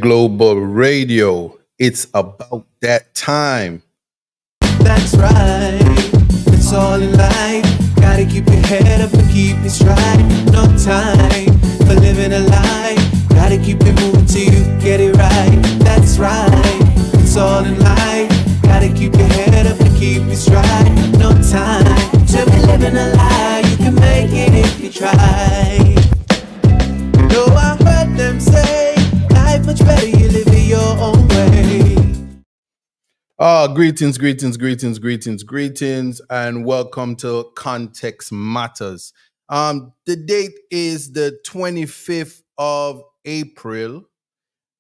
Global Radio. It's about that time. That's right. It's all in life. Gotta keep your head up and keep it straight. No time for living a lie. Gotta keep it moving till you get it right. That's right. It's all in life. Gotta keep your head up and keep it straight. No time to be living a lie. You can make it if you try. No, I heard them say life much better you live it your own way. Greetings, and welcome to Context Matters. The date is the 25th of April,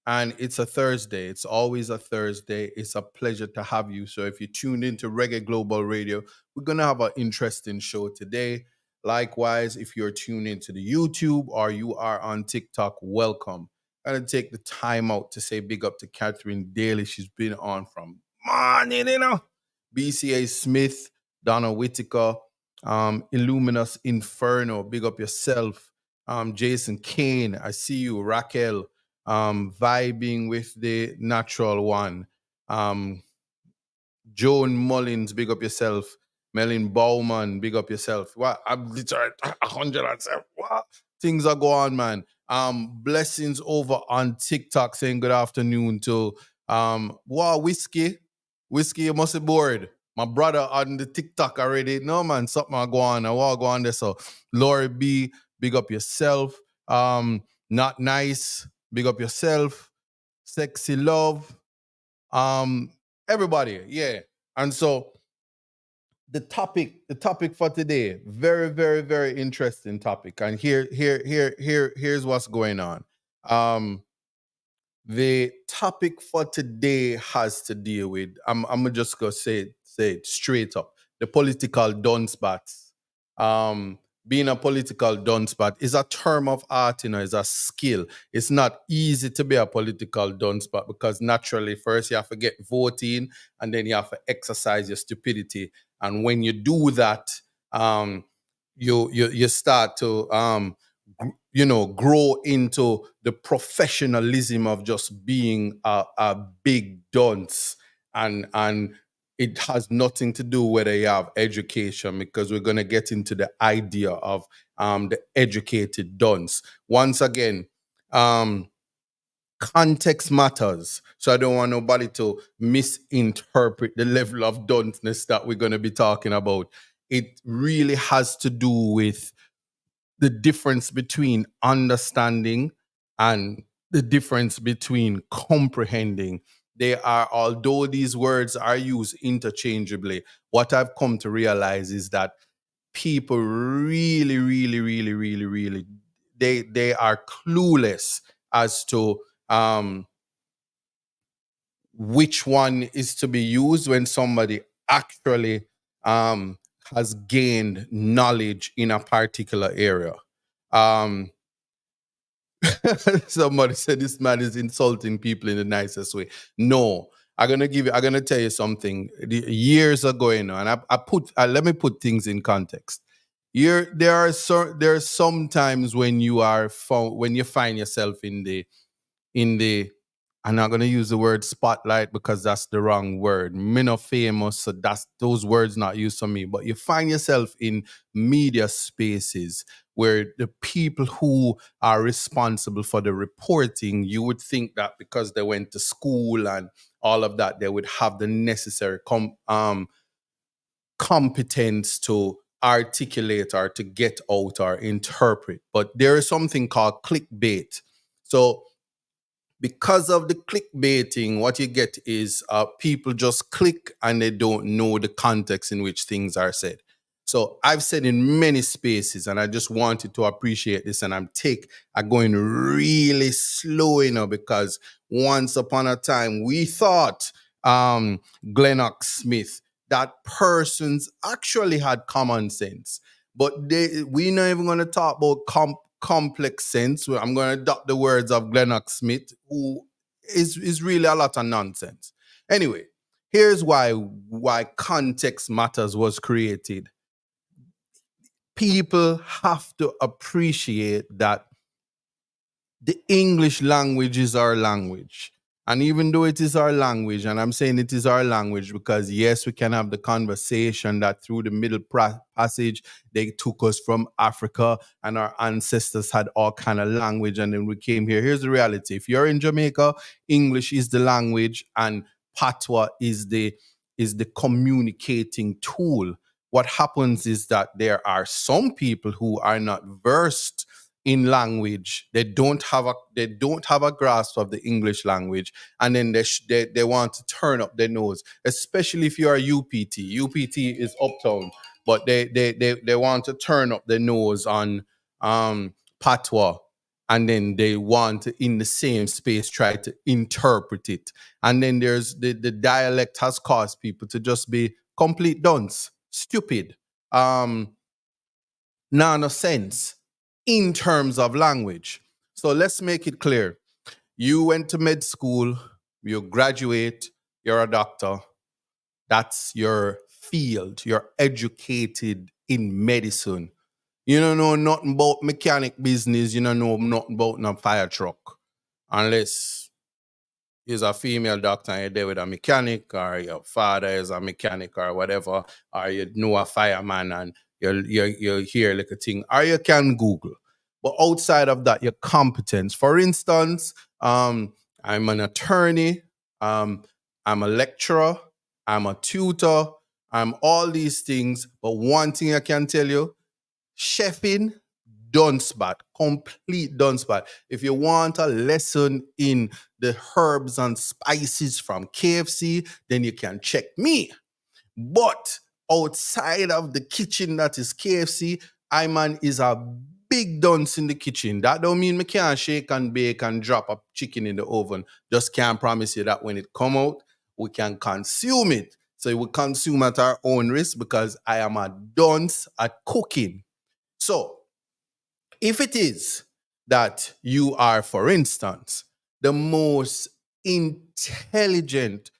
and it's a Thursday. It's always a Thursday. It's a pleasure to have you. So if you tuned into Reggae Global Radio, we're gonna have an interesting show today. Likewise, if you're tuned into the YouTube or you are on TikTok, welcome. I'm gonna take the time out to say big up to Catherine Daly. She's been on from morning, BCA Smith, Donna Whitaker, Illuminous Inferno, big up yourself. Jason Kane, I see you. Raquel, vibing with the natural one. Joan Mullins, big up yourself. Melin Bowman, big up yourself. What? I'm literally 107. What? Things are going on, man. Blessings over on TikTok saying good afternoon to wow, whiskey. Whiskey, you must be bored. My brother on the TikTok already. No, man, something I go on. I want to go on there. So Lori B, big up yourself. Not nice, big up yourself. Sexy love. Everybody, yeah. And so the topic for today, very, very, very interesting topic. And here's what's going on. The topic for today has to deal with, I'm gonna just go say it straight up. The political duncebats. Being a political duncebat is a term of art, is a skill. It's not easy to be a political duncebat because naturally, first you have to get voting and then you have to exercise your stupidity. And when you do that, you start to grow into the professionalism of just being a big dunce, and it has nothing to do whether you have education, because we're going to get into the idea of the educated dunce. Once again, context matters. So I don't want nobody to misinterpret the level of dunceness that we're going to be talking about. It really has to do with the difference between understanding and the difference between comprehending. They are, although these words are used interchangeably, what I've come to realize is that people really, really, really, really, really, they are clueless as to which one is to be used when somebody actually has gained knowledge in a particular area. Somebody said this man is insulting people in the nicest way. No, I'm gonna tell you something. Years ago, and let me put things in context. There are some times when when you find yourself in the I'm not gonna use the word spotlight because that's the wrong word. Me not famous, so that's those words not used for me. But you find yourself in media spaces where the people who are responsible for the reporting, you would think that because they went to school and all of that, they would have the necessary competence to articulate or to get out or interpret. But there is something called clickbait. So because of the clickbaiting, what you get is people just click and they don't know the context in which things are said. So I've said in many spaces, and I just wanted to appreciate this, and I'm going really slow, because once upon a time we thought Glennox Smith, that persons actually had common sense, but we're not even going to talk about complex sense. I'm going to adopt the words of Glennox Smith, who is really a lot of nonsense. Anyway, here's why context matters was created. People have to appreciate that The English language is our language. And even though it is our language, and I'm saying it is our language because, yes, we can have the conversation that through the Passage, they took us from Africa and our ancestors had all kind of language and then we came here. Here's the reality. If you're in Jamaica, English is the language and patois is the communicating tool. What happens is that there are some people who are not versed in language. They don't have a grasp of the English language, and then they want to turn up their nose, especially if you are UPT. UPT is uptown, but they want to turn up their nose on patois, and then they want to, in the same space, try to interpret it. And then there's the dialect has caused people to just be complete dunce, stupid, nonsense in terms of language. So let's make it clear. You went to med school, you graduate, you're a doctor. That's your field. You're educated in medicine. You don't know nothing about mechanic business. You don't know nothing about no fire truck. Unless is a female doctor and you're there with a mechanic, or your father is a mechanic or whatever, or you know a fireman and you hear like a thing, or you can Google. But outside of that, your competence. For instance, I'm an attorney, I'm a lecturer, I'm a tutor, I'm all these things. But one thing I can tell you, chefing, Duncebat, complete Duncebat. If you want a lesson in the herbs and spices from KFC, then you can check me. But outside of the kitchen that is KFC, Iman is a big dunce in the kitchen. That don't mean me can't shake and bake and drop a chicken in the oven. Just can't promise you that when it come out, we can consume it. So we consume at our own risk because I am a dunce at cooking. So if it is that you are, for instance, the most intelligent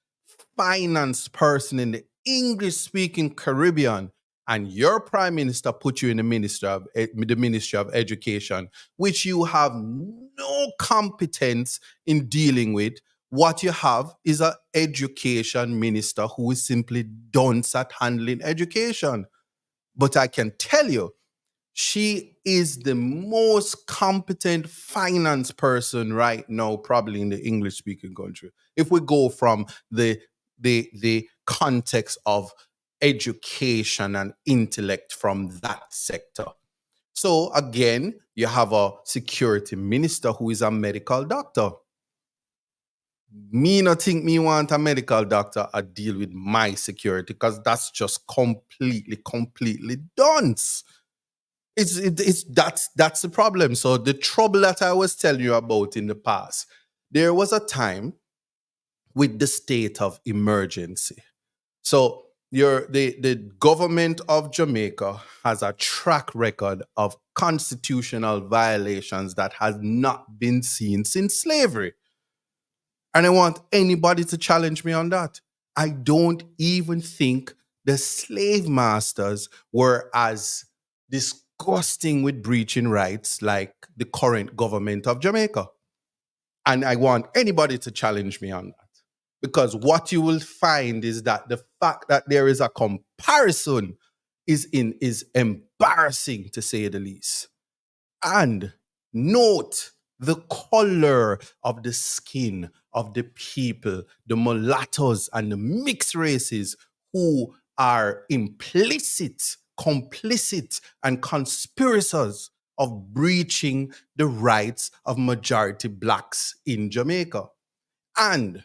finance person in the English speaking Caribbean, and your prime minister put you in the Ministry of Education, which you have no competence in dealing with, what you have is an education minister who is simply dunce at handling education. But I can tell you, she is the most competent finance person right now, probably in the English speaking country. If we go from the context of education and intellect from that sector. So again, you have a security minister who is a medical doctor. Me not think me want a medical doctor to deal with my security because that's just completely dunce. That's the problem. So the trouble that I was telling you about in the past, there was a time with the state of emergency. So the government of Jamaica has a track record of constitutional violations that has not been seen since slavery. And I want anybody to challenge me on that. I don't even think the slave masters were as disgusting with breaching rights like the current government of Jamaica. And I want anybody to challenge me on that. Because what you will find is that the fact that there is a comparison is embarrassing, to say the least. And note the color of the skin of the people, the mulattoes and the mixed races who are implicit, complicit, and conspirators of breaching the rights of majority blacks in Jamaica. And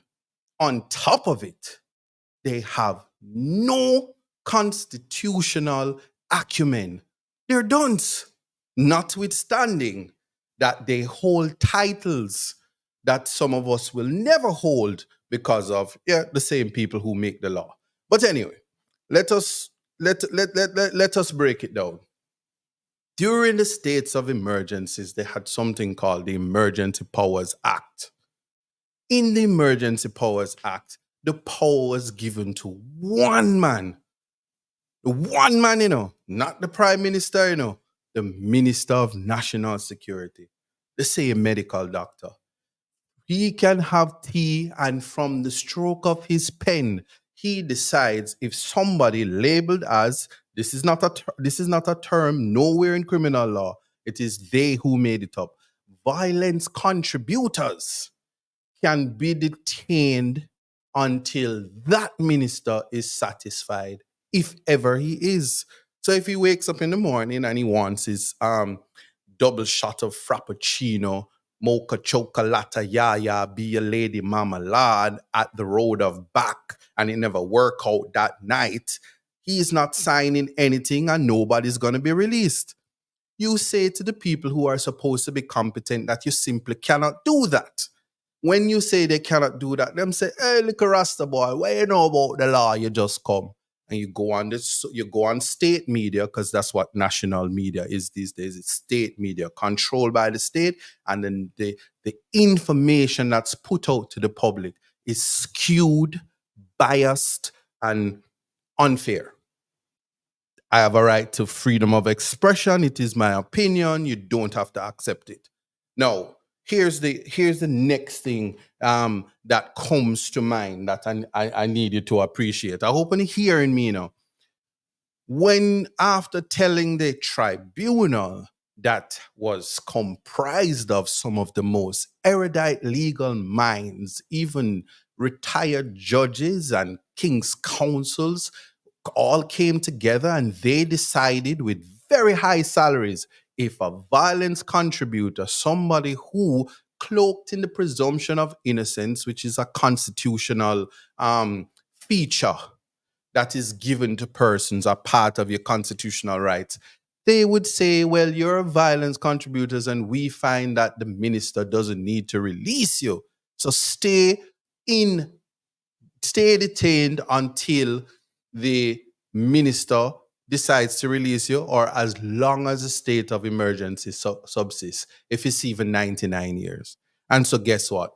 on top of it, they have no constitutional acumen. They're dunce, notwithstanding that they hold titles that some of us will never hold because of the same people who make the law. But anyway, let us break it down. During the states of emergencies, they had something called the Emergency Powers Act. In the Emergency Powers Act, the power was given to one man. One man, not the prime minister, the Minister of National Security. the same medical doctor. He can have tea, and from the stroke of his pen, he decides if somebody labeled as this is not a term nowhere in criminal law. It is they who made it up. Violence contributors can be detained until that minister is satisfied, if ever he is. So if he wakes up in the morning and he wants his double shot of frappuccino, mocha chocolata, yaya, be a lady marmalade at the road of back, and it never work out that night, he's not signing anything and nobody's going to be released. You say to the people who are supposed to be competent that you simply cannot do that. When you say they cannot do that, them say, "Hey, look a Rasta boy, what you know about the law? You just come." And you go on this, you go on state media, because that's what national media is these days. It's state media controlled by the state, and then the information that's put out to the public is skewed, biased, and unfair. I have a right to freedom of expression. It is my opinion. You don't have to accept it. Now, here's the next thing that comes to mind that I need you to appreciate. I hope you're hearing me now. When after telling the tribunal that was comprised of some of the most erudite legal minds, even retired judges and king's counsels, all came together and they decided with very high salaries, if a violence contributor, somebody who cloaked in the presumption of innocence, which is a constitutional feature that is given to persons, a part of your constitutional rights, they would say, well, you're violence contributors and we find that the minister doesn't need to release you. So in stay detained until the minister decides to release you, or as long as the state of emergency subsists, if it's even 99 years. And so guess what?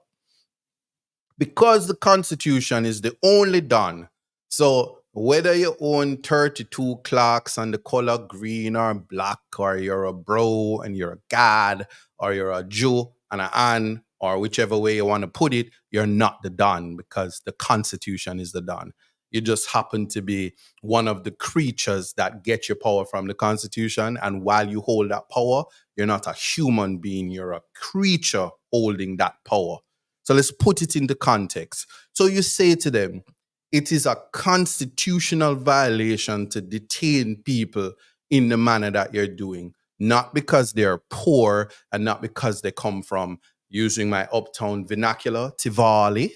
Because the Constitution is the only done. So whether you own 32 clocks and the color green or black, or you're a bro and you're a god, or you're a Jew and an An, or whichever way you want to put it, you're not the Don, because the Constitution is the Don. You just happen to be one of the creatures that get your power from the Constitution. And while you hold that power, you're not a human being, you're a creature holding that power. So let's put it into context. So you say to them, it is a constitutional violation to detain people in the manner that you're doing, not because they're poor and not because they come from, using my uptown vernacular, Tivoli,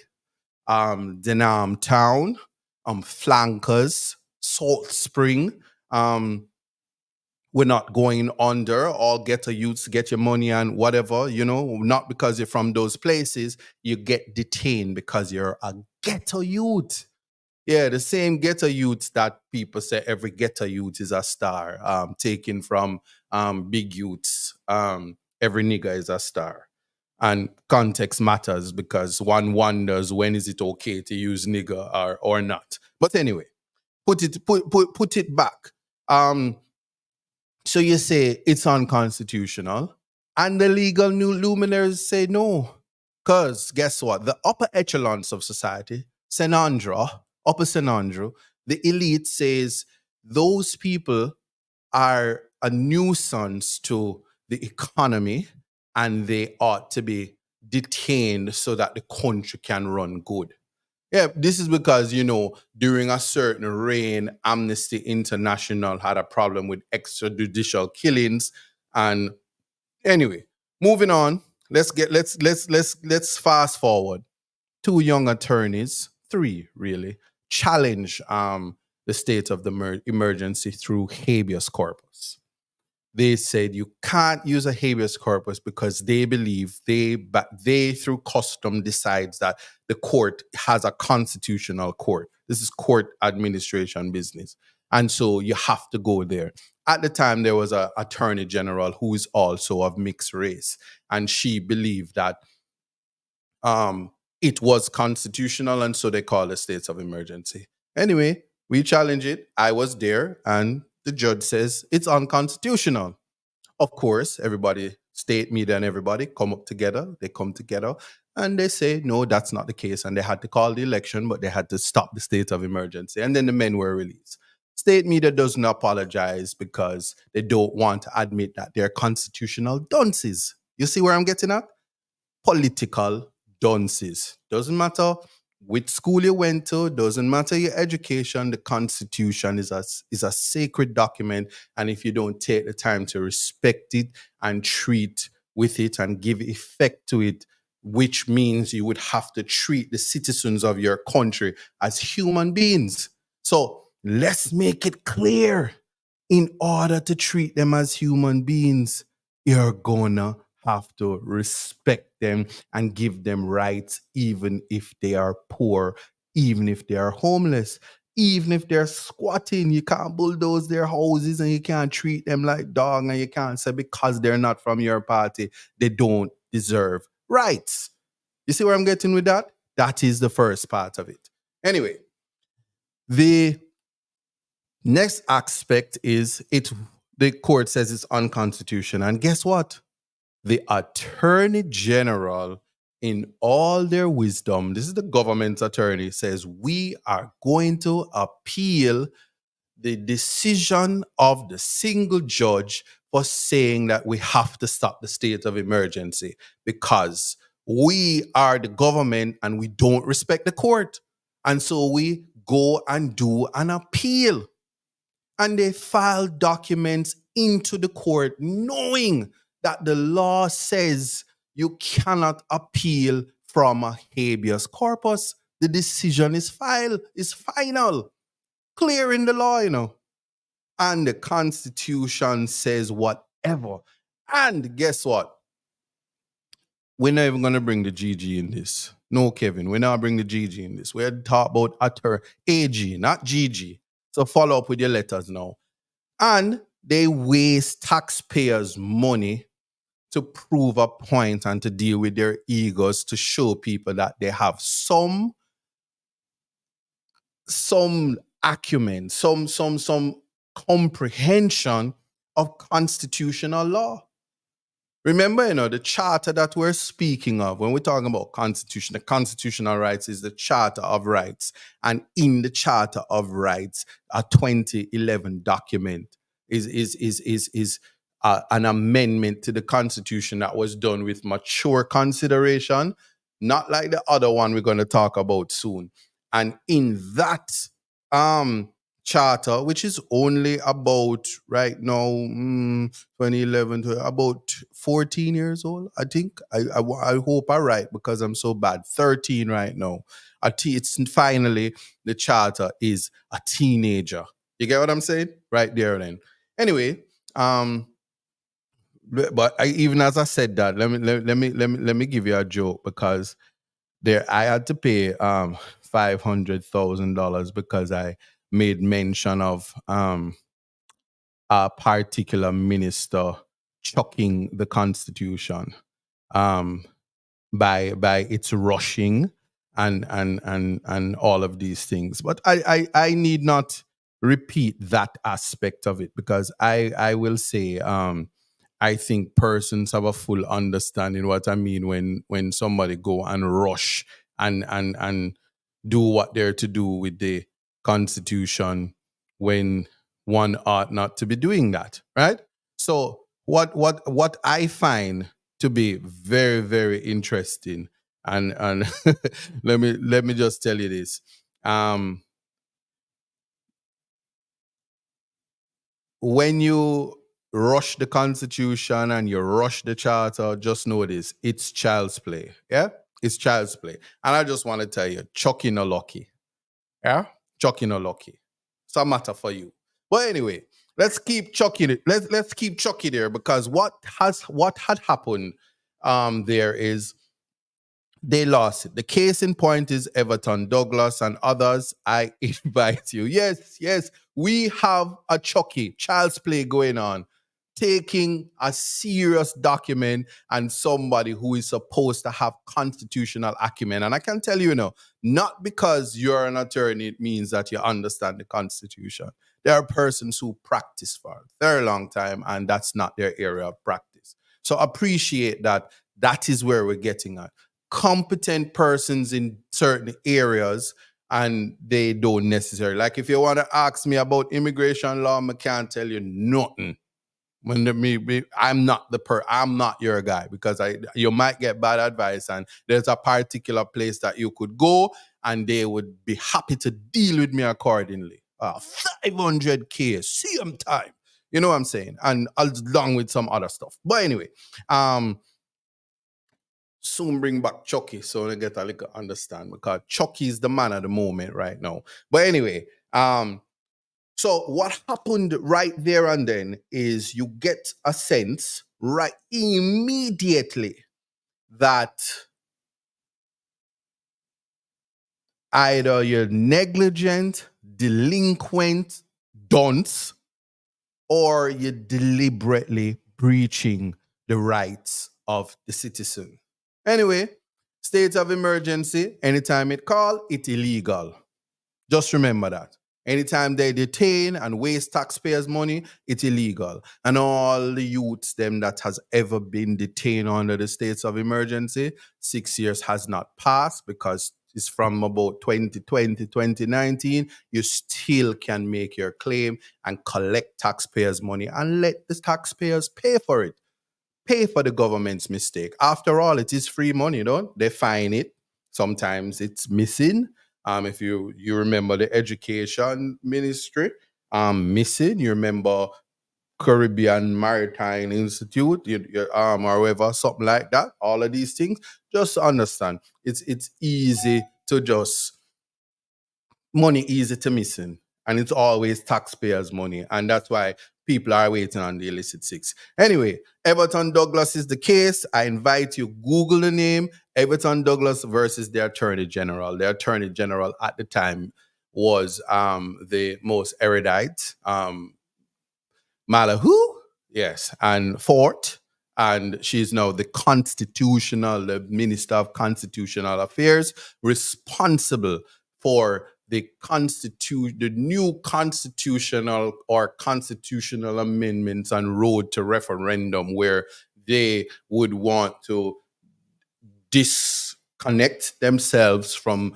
Denham Town, Flankers, Salt Spring. We're not going under. All ghetto youths get your money and whatever, not because you're from those places. You get detained because you're a ghetto youth. Yeah, the same ghetto youths that people say every ghetto youth is a star, taken from big youths. Every nigga is a star. And context matters, because one wonders, when is it okay to use nigga or not. But anyway, put it back. So you say it's unconstitutional, and the legal new luminaries say no. Because guess what? The upper echelons of society, upper Senandra, the elite says those people are a nuisance to the economy and they ought to be detained so that the country can run good. Yeah, this is because, during a certain reign, Amnesty International had a problem with extrajudicial killings. And anyway, moving on, let's fast forward. Two young attorneys, three really, challenge the state of the emergency through habeas corpus. They said you can't use a habeas corpus because they believe they through custom decides that the court has a constitutional court. This is court administration business. And so you have to go there. At the time, there was an attorney general who is also of mixed race. And she believed that it was constitutional, and so they call it states of emergency. Anyway, we challenge it. I was there, and the judge says it's unconstitutional. Of course, everybody State media and everybody come up together. They come together and they say, no, that's not the case. And they had to call the election, but they had to stop the state of emergency. And then the men were released. State media doesn't apologize because they don't want to admit that they're constitutional dunces. You see where I'm getting at? Political dunces. Doesn't matter which school you went to, doesn't matter your education, the Constitution is a sacred document. And if you don't take the time to respect it and treat with it and give effect to it, which means you would have to treat the citizens of your country as human beings. So let's make it clear, in order to treat them as human beings, you're gonna have to respect them and give them rights, even if they are poor, even if they are homeless, even if they're squatting. You can't bulldoze their houses and you can't treat them like dog, and you can't say because they're not from your party, they don't deserve rights. You see where I'm getting with that? That is the first part of it. Anyway, the next aspect is it. The court says it's unconstitutional. And guess what? The attorney general, in all their wisdom, this is the government's attorney, says we are going to appeal the decision of the single judge for saying that we have to stop the state of emergency because we are the government and we don't respect the court. And so we go and do an appeal. And they file documents into the court knowing that the law says you cannot appeal from a habeas corpus. The decision is final, clear in the law, And the Constitution says whatever. And guess what? We're not even going to bring the GG in this. No, Kevin, we're not bring the GG in this. We're talking about AG, not GG. So follow up with your letters now. And they waste taxpayers' money to prove a point and to deal with their egos to show people that they have some acumen, some comprehension of constitutional law. Remember, the charter that we're speaking of when we're talking about constitution, the constitutional rights is the Charter of Rights. And in the Charter of Rights, a 2011 document is an amendment to the Constitution that was done with mature consideration, not like the other one we're going to talk about soon. And in that charter, which is only about right now 2011 to about 14 years old, I think. I hope I'm right because I'm so bad. 13 right now. It's finally the charter is a teenager. You get what I'm saying? Right there then. Anyway, but even as I said that, let me give you a joke because I had to pay $500,000 because I made mention of a particular minister chucking the Constitution by its rushing and all of these things. But I need not repeat that aspect of it because I will say I think persons have a full understanding what I mean when somebody go and rush and do what they're to do with the Constitution when one ought not to be doing that, right? So what I find to be very, very interesting, and let me just tell you this. When you rush the Constitution and you rush the charter, just know this: it's child's play. Yeah, it's child's play. And I just want to tell you, Chucky no lucky. Yeah, Chucky no lucky. It's a matter for you. But anyway, let's keep chucking it. Let's keep chucking there because what had happened there is they lost it. The case in point is Everton Douglas and others. I invite you. Yes, we have a Chucky child's play going on, taking a serious document and somebody who is supposed to have constitutional acumen. And I can tell you, not because you're an attorney, it means that you understand the Constitution. There are persons who practice for a very long time, and that's not their area of practice. So appreciate that. That is where we're getting at. Competent persons in certain areas, and they don't necessarily. Like if you want to ask me about immigration law, I can't tell you nothing. I'm not I'm not your guy, because you might get bad advice, and there's a particular place that you could go and they would be happy to deal with me accordingly. 500K same time, you know what I'm saying, and along with some other stuff. But anyway, um soon bring back Chucky so they get a little understand, because Chucky is the man at the moment right now. But anyway, so what happened right there and then is you get a sense right immediately that either you're negligent, delinquent, dunce, or you're deliberately breaching the rights of the citizen. Anyway, state of emergency, anytime it call, it illegal. Just remember that. Anytime they detain and waste taxpayers' money, it's illegal. And all the youths, them that has ever been detained under the states of emergency, 6 years has not passed, because it's from about 2020, 2019. You still can make your claim and collect taxpayers' money and let the taxpayers pay for it. Pay for the government's mistake. After all, it is free money, don't they? Fine it. Sometimes it's missing. If you remember the education ministry, missing. You remember Caribbean Maritime Institute, or whatever, something like that. All of these things. Just understand, it's easy to just money easy to missing, and it's always taxpayers' money, and that's why people are waiting on the illicit six. Anyway, Everton Douglas is the case. I invite you Google the name Everton Douglas versus the Attorney General. The Attorney General at the time was the most erudite. Malahu, yes, and Fort, and she's now the Minister of Constitutional Affairs, responsible for the new constitutional amendments and road to referendum, where they would want to disconnect themselves from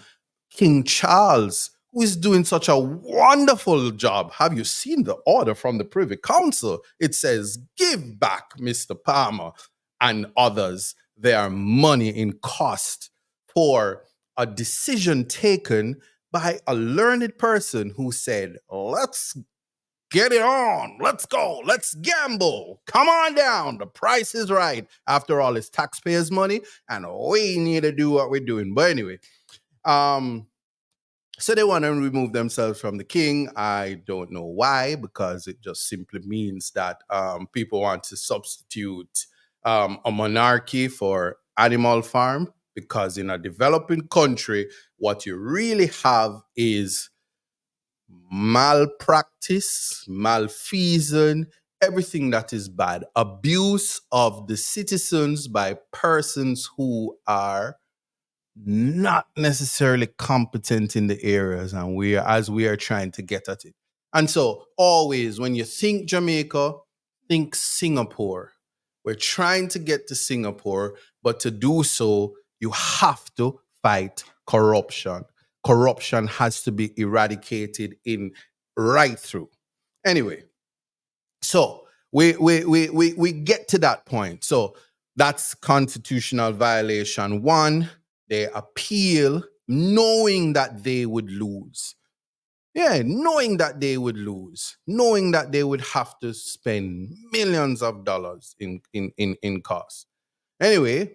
King Charles, who is doing such a wonderful job. Have you seen the order from the Privy Council? It says, give back Mr. Palmer and others their money in cost for a decision taken by a learned person who said, let's get it on. Let's go. Let's gamble. Come on down. The price is right. After all, it's taxpayers' money, and we need to do what we're doing. But anyway, so they want to remove themselves from the king. I don't know why, because it just simply means that people want to substitute a monarchy for animal farm. Because in a developing country, what you really have is malpractice, malfeasance, everything that is bad, abuse of the citizens by persons who are not necessarily competent in the areas, and we are trying to get at it. And so always when you think Jamaica, think Singapore. We're trying to get to Singapore, but to do so, you have to fight corruption. Corruption has to be eradicated in right through. Anyway, so we get to that point. So that's constitutional violation one. They appeal knowing that they would lose. Yeah, knowing that they would lose, knowing that they would have to spend millions of dollars in costs. Anyway,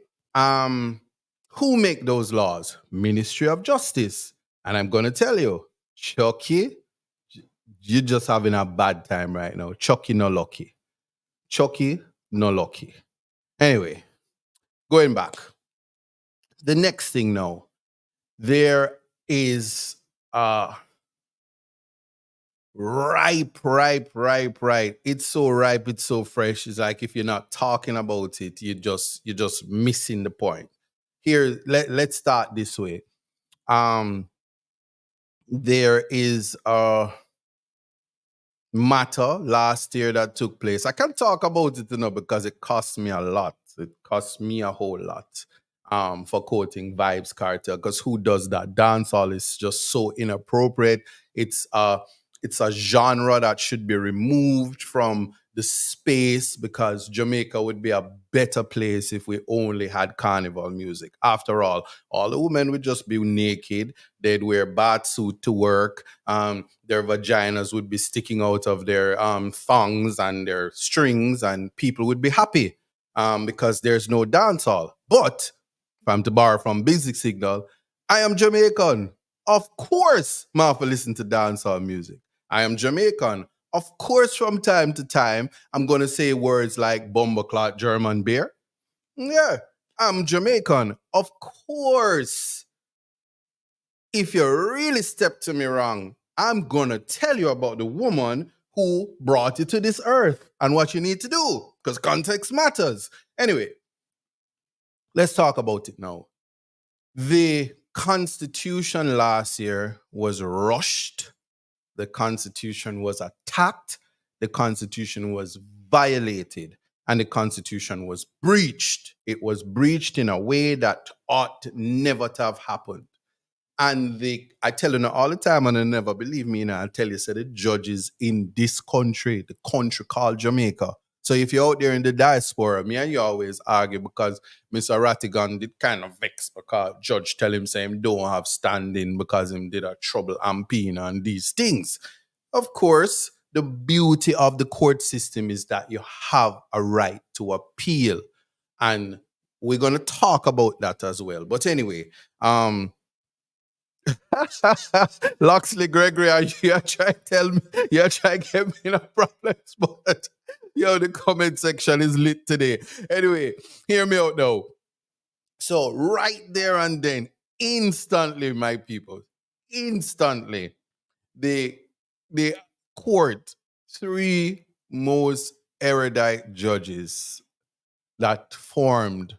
who make those laws? Ministry of Justice. And I'm gonna tell you, Chucky, you're just having a bad time right now. Chucky no lucky. Chucky no lucky. Anyway, going back. The next thing now, there is ripe. It's so ripe, it's so fresh. It's like if you're not talking about it, you're just missing the point. Here, let's start this way. There is matter last year that took place. I can't talk about it, because it cost me a lot. It cost me a whole lot for quoting Vibes Cartel, because who does that? Dancehall is just so inappropriate. It's a it's a genre that should be removed from the space, because Jamaica would be a better place if we only had carnival music. After all the women would just be naked. They'd wear bath suit to work. Their vaginas would be sticking out of their thongs and their strings, and people would be happy because there's no dancehall. But if I'm to borrow from Basic Signal, I am Jamaican. Of course, I have to listen to dancehall music. I am Jamaican. Of course, from time to time, I'm going to say words like bumbleclot German beer. Yeah, I'm Jamaican. Of course, if you really step to me wrong, I'm going to tell you about the woman who brought you to this earth and what you need to do, because context matters. Anyway, let's talk about it now. The Constitution last year was rushed. The Constitution was attacked. The Constitution was violated. And the Constitution was breached. It was breached in a way that ought never to have happened. And I tell you now all the time, and you never believe me, I tell you, say the judges in this country, the country called Jamaica. So if you're out there in the diaspora, me and you always argue because Mr. Rattigan did kind of vex because judge tell him say him don't have standing because him did a trouble amping and these things. Of course, the beauty of the court system is that you have a right to appeal. And we're going to talk about that as well. But anyway, Loxley Gregory, you try to tell me, you try to get me in a problem spot. Yo, the comment section is lit today. Anyway, hear me out now. So, right there and then, instantly, my people, instantly, the court, three most erudite judges that formed,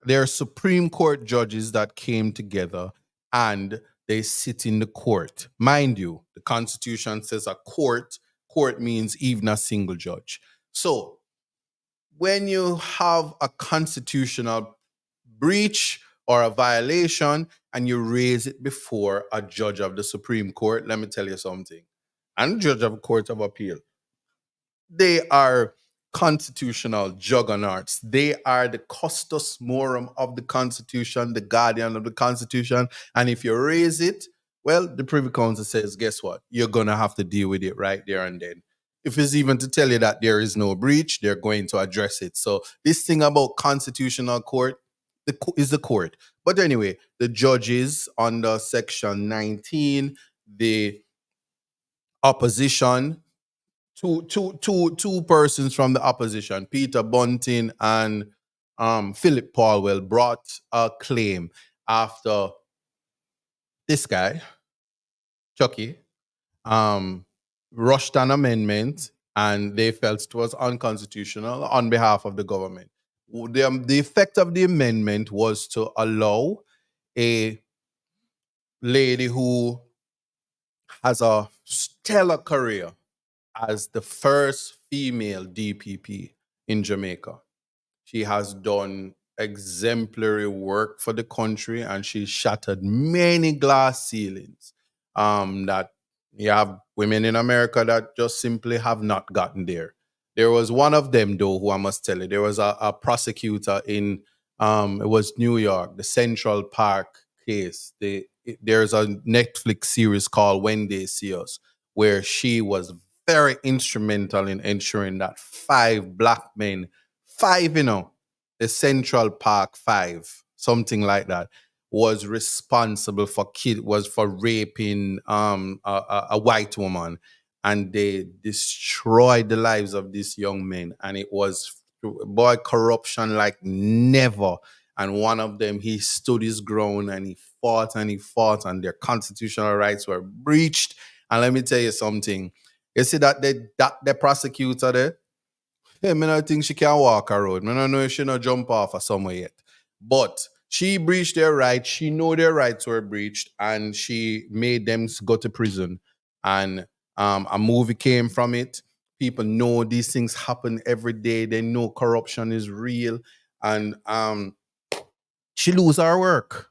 their Supreme Court judges that came together and they sit in the court. Mind you, the Constitution says a court. Court means even a single judge. So when you have a constitutional breach or a violation and you raise it before a judge of the Supreme Court, let me tell you something. And judge of a court of appeal, they are constitutional juggernauts. They are the custos morum of the Constitution, the guardian of the Constitution. And if you raise it, well, the Privy Council says, guess what? You're going to have to deal with it right there and then. If it's even to tell you that there is no breach, they're going to address it. So this thing about constitutional court is the court. But anyway, the judges under Section 19, the opposition, two persons from the opposition, Peter Bunting and Philip Paulwell, brought a claim after this guy, Chucky, rushed an amendment and they felt it was unconstitutional on behalf of the government. The effect of the amendment was to allow a lady who has a stellar career as the first female DPP in Jamaica. She has done exemplary work for the country and she shattered many glass ceilings that you have women in America that just simply have not gotten there. There was one of them, though, who I must tell you, there was a prosecutor in, it was New York, the Central Park case. There's a Netflix series called When They See Us, where she was very instrumental in ensuring that five black men, five, the Central Park Five, something like that, was responsible for raping a white woman, and they destroyed the lives of these young men, and it was boy corruption like never. And one of them, he stood his ground and he fought and he fought, and their constitutional rights were breached. And let me tell you something. You see that the prosecutor there, yeah, me not think she can walk a road. Me not know if she not jump off or somewhere yet. But she breached their rights. She know their rights were breached, and she made them go to prison. And A movie came from it. People know these things happen every day. They know corruption is real, and she lose her work.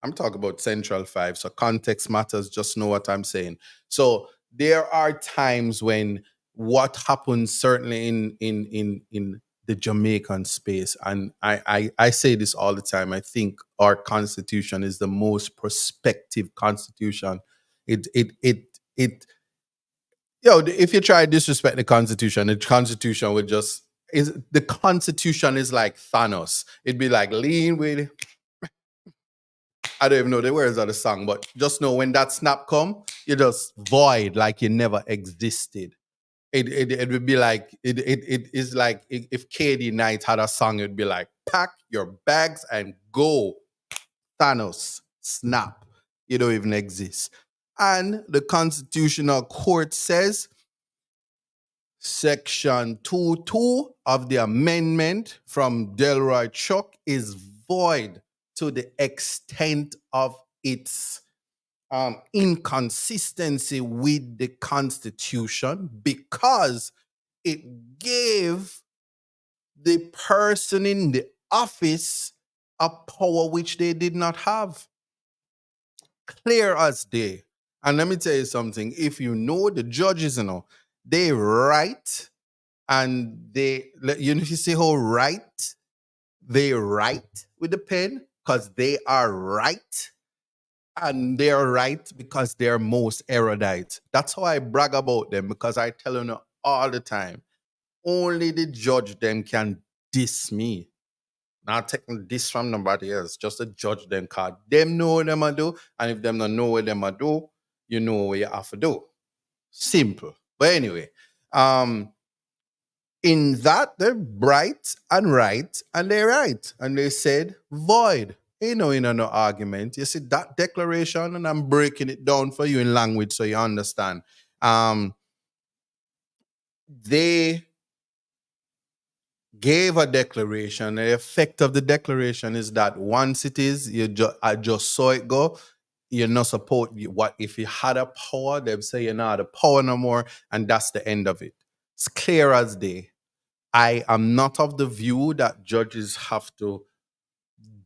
I'm talking about Central Five, so context matters. Just know what I'm saying. So there are times when what happens, certainly in the Jamaican space, and I say this all the time. I think our constitution is the most prospective constitution. It if you try to disrespect the constitution would just is the constitution is like Thanos. It'd be like lean with I don't even know the words of the song, but just know when that snap come, you just void like you never existed. It would be like it is like if KD Knight had a song, it'd be like pack your bags and go. Thanos, snap. You don't even exist. And the Constitutional Court says Section 2.2 of the amendment from Delroy Chuck is void to the extent of its inconsistency with the Constitution because it gave the person in the office a power which they did not have. Clear as day. And let me tell you something. If you know the judges, they write and if you see how right, they write with the pen because they are right. And they're right because they're most erudite. That's how I brag about them because I tell you all the time. Only the judge them can diss me. Not taking this from nobody else. Just to judge them cause them know what them a do. And if them don't know what them a do, you know what you have to do. Simple. But anyway, in that they're bright and right and they're right. And they said void. No argument. You see that declaration, and I'm breaking it down for you in language so you understand. They gave a declaration. The effect of the declaration is that once it is, I just saw it go. You're not support what if you had a power, they'd say you're not a power no more, and that's the end of it. It's clear as day. I am not of the view that judges have to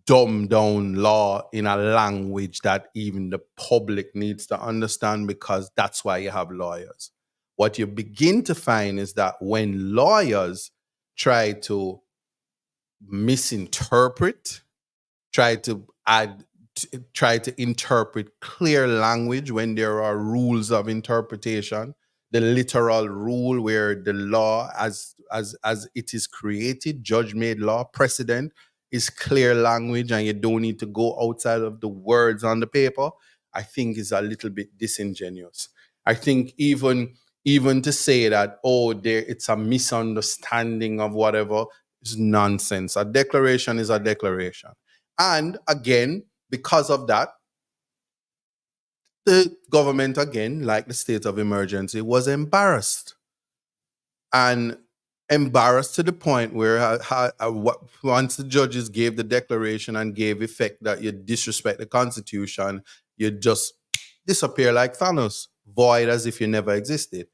dumb down law in a language that even the public needs to understand because that's why you have lawyers. What you begin to find is that when lawyers try to misinterpret, try to try to interpret clear language when there are rules of interpretation, the literal rule where the law as it is created, judge made law, precedent is clear language and you don't need to go outside of the words on the paper, I think is a little bit disingenuous. I think even to say that, oh, there it's a misunderstanding of whatever is nonsense. A declaration is a declaration. And again, because of that, the government, again, like the state of emergency, was embarrassed. And embarrassed to the point where once the judges gave the declaration and gave effect that you disrespect the Constitution, you just disappear like Thanos, void as if you never existed.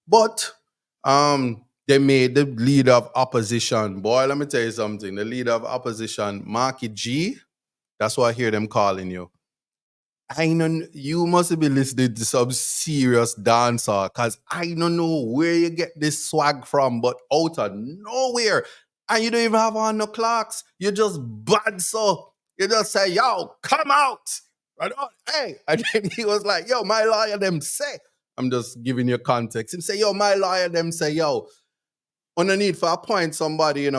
But they made the leader of opposition, boy, let me tell you something. The leader of opposition, Marky G, that's what I hear them calling you. I know you must be listening to some serious dancer because I don't know where you get this swag from, but out of nowhere. And you don't even have on no clocks. You just bad so. You just say, yo, come out. And, hey. And then he was like, yo, my lawyer them say. I'm just giving you context. He say, yo, my lawyer them say, yo, on the need for appoint somebody,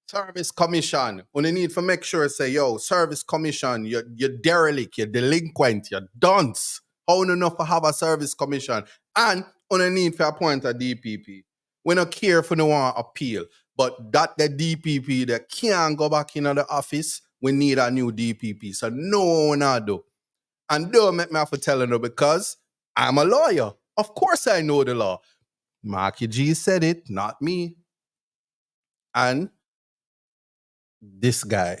service commission. On the need for make sure say, yo, service commission, you're derelict, you're delinquent, you're dunce. How enough to have a service commission? And on the need for appoint a DPP. We don't care if we don't want appeal. But that the DPP that can't go back into the office, we need a new DPP. So no one I do. And don't make me have to tell you because I'm a lawyer. Of course I know the law. Marky G said it, not me. And this guy,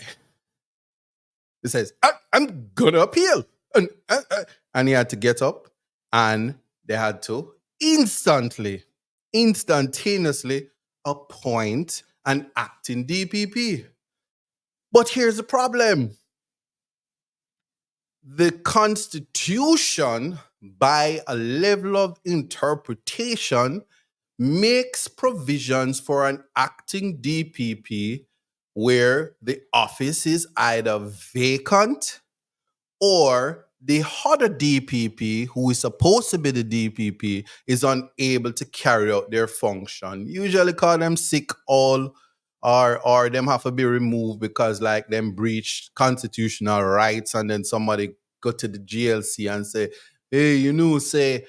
he says, I'm gonna appeal. And he had to get up and they had to instantly, instantaneously appoint an acting DPP. But here's the problem: the Constitution, by a level of interpretation, makes provisions for an acting DPP where the office is either vacant or the other DPP, who is supposed to be the DPP, is unable to carry out their function. Usually call them sick all, or them have to be removed because like them breached constitutional rights, and then somebody go to the GLC and say, hey, say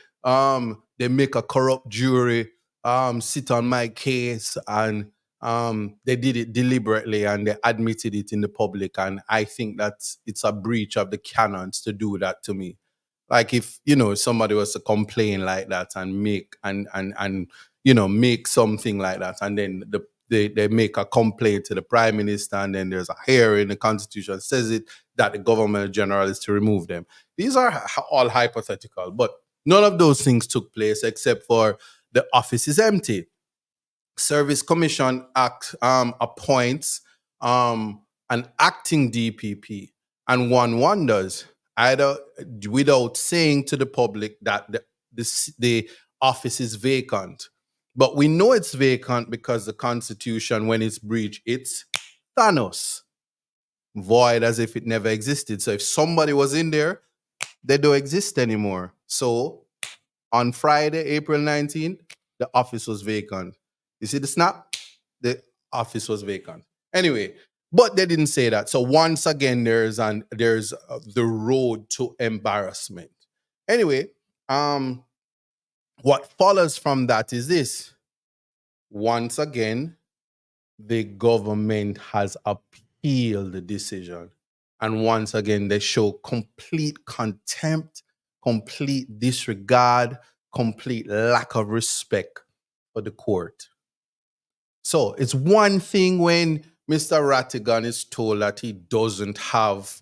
they make a corrupt jury sit on my case, and they did it deliberately and they admitted it in the public. And I think that it's a breach of the canons to do that to me. Like if, somebody was to complain like that and make and make something like that, and then they make a complaint to the prime minister, and then there's a hearing, the constitution says it, that the government general is to remove them. These are all hypothetical, but none of those things took place except for the office is empty. Service Commission Act appoints an acting DPP, and one wonders, either without saying to the public that the office is vacant, but we know it's vacant because the Constitution, when it's breached, it's Thanos, void as if it never existed. So if somebody was in there, they don't exist anymore. So on Friday, April 19th, the office was vacant. You see the snap? The office was vacant. Anyway, but they didn't say that. So once again, there's the road to embarrassment. Anyway, what follows from that is this. Once again, the government has appealed the decision. And once again, they show complete contempt, complete disregard, complete lack of respect for the court. So it's one thing when Mr. Rattigan is told that he doesn't have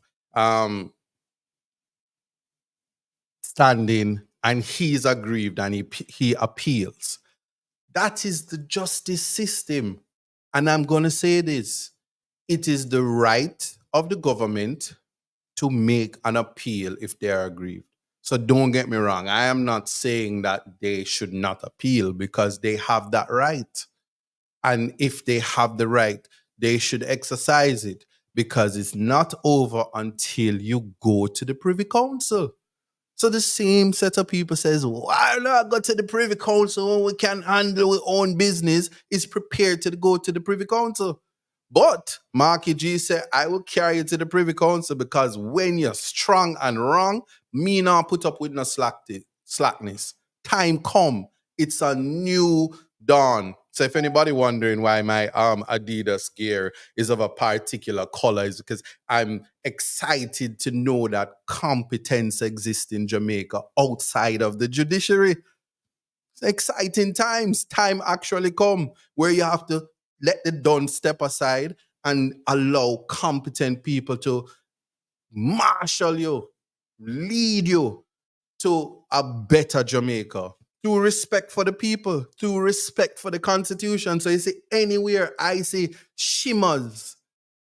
standing and he's aggrieved and he appeals. That is the justice system. And I'm going to say this: it is the right of the government to make an appeal if they are aggrieved. So don't get me wrong. I am not saying that they should not appeal, because they have that right. And if they have the right, they should exercise it, because it's not over until you go to the Privy Council. So the same set of people says, why not go to the Privy Council when we can handle our own business? Is prepared to go to the Privy Council. But Marky G said, I will carry you to the Privy Council, because when you're strong and wrong, me not put up with no slackness. Time come. It's a new dawn. So if anybody wondering why my Adidas gear is of a particular color, is because I'm excited to know that competence exists in Jamaica outside of the judiciary. It's exciting times. Time actually come where you have to let the done step aside and allow competent people to marshal you, lead you to a better Jamaica, through respect for the people, through respect for the Constitution. So you see, anywhere I see shimmers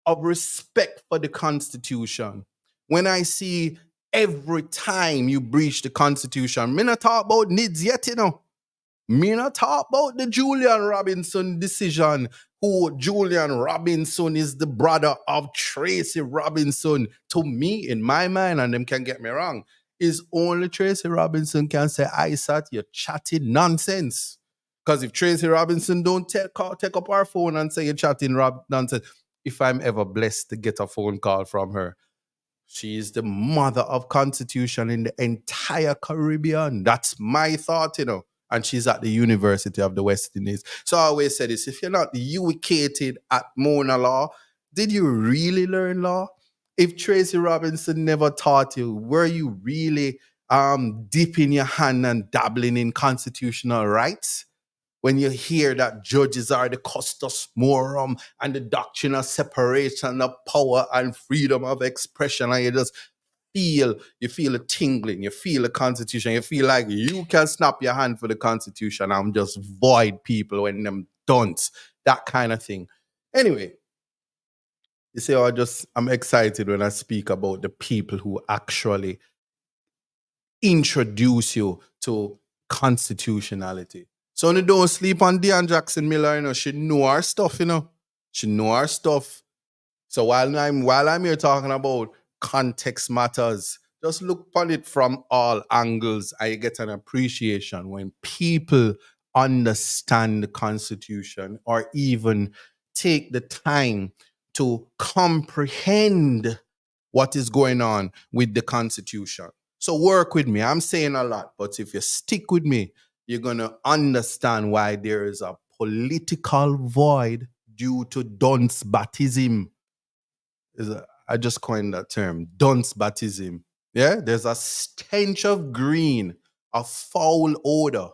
of respect for the Constitution, when I see every time you breach the Constitution, me not talk about needs yet, Me not talk about the Julian Robinson decision, who Julian Robinson is the brother of Tracy Robinson. To me, in my mind, and them can get me wrong, is only Tracy Robinson can say, I sat, you're chatting nonsense. Because if Tracy Robinson don't take up our phone and say you're chatting nonsense, if I'm ever blessed to get a phone call from her, she is the mother of Constitution in the entire Caribbean. That's my thought, And she's at the University of the West Indies. So I always say this: if you're not educated at Mona Law, did you really learn law? If Tracy Robinson never taught you, were you really dipping your hand and dabbling in constitutional rights? When you hear that judges are the custos morum and the doctrine of separation of power and freedom of expression, and you just you feel a tingling, you feel the Constitution, you feel like you can snap your hand for the Constitution. I'm just void people when them don't. That kind of thing. Anyway, you see, I'm excited when I speak about the people who actually introduce you to constitutionality. So you don't sleep on Dion Jackson Miller, she know her stuff. She know her stuff. So while I'm here talking about context matters, just look on it from all angles. I get an appreciation when people understand the Constitution or even take the time to comprehend what is going on with the Constitution. So work with me. I'm saying a lot, but if you stick with me, you're going to understand why there is a political void due to Duncebatism. I just coined that term, Duncebatism. Yeah, there's a stench of green, a foul odor.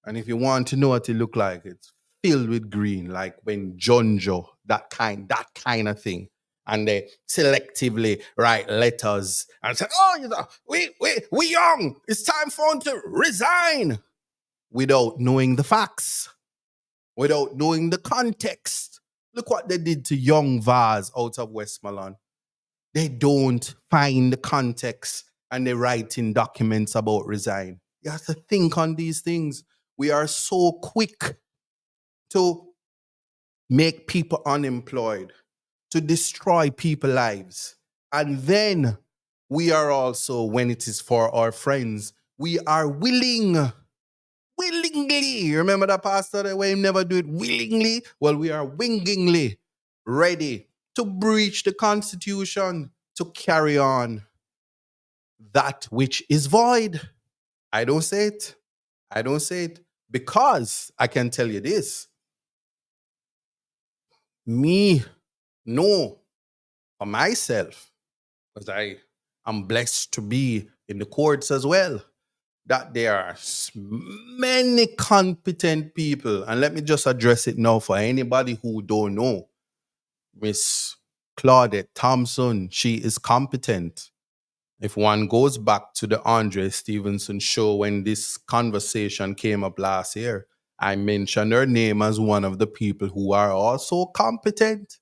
And if you want to know what it look like, it's filled with green, like when Jonjo, that kind of thing. And they selectively write letters and say, "Oh, we young. It's time for him to resign," without knowing the facts, without knowing the context. Look what they did to young Vaz out of Westmoreland. They don't find the context and they write in documents about resign. You have to think on these things. We are so quick to make people unemployed, to destroy people's lives. And then we are also, when it is for our friends, we are willingly. Remember that pastor that way, never do it willingly? Well, we are wingingly ready to breach the Constitution, to carry on that which is void. I don't say it. I don't say it because I can tell you this. Me, no, for myself, because I am blessed to be in the courts as well, that there are many competent people. And let me just address it now for anybody who don't know. Miss Claudette Thompson, she is competent. If one goes back to the Andre Stevenson show when this conversation came up last year, I mentioned her name as one of the people who are also competent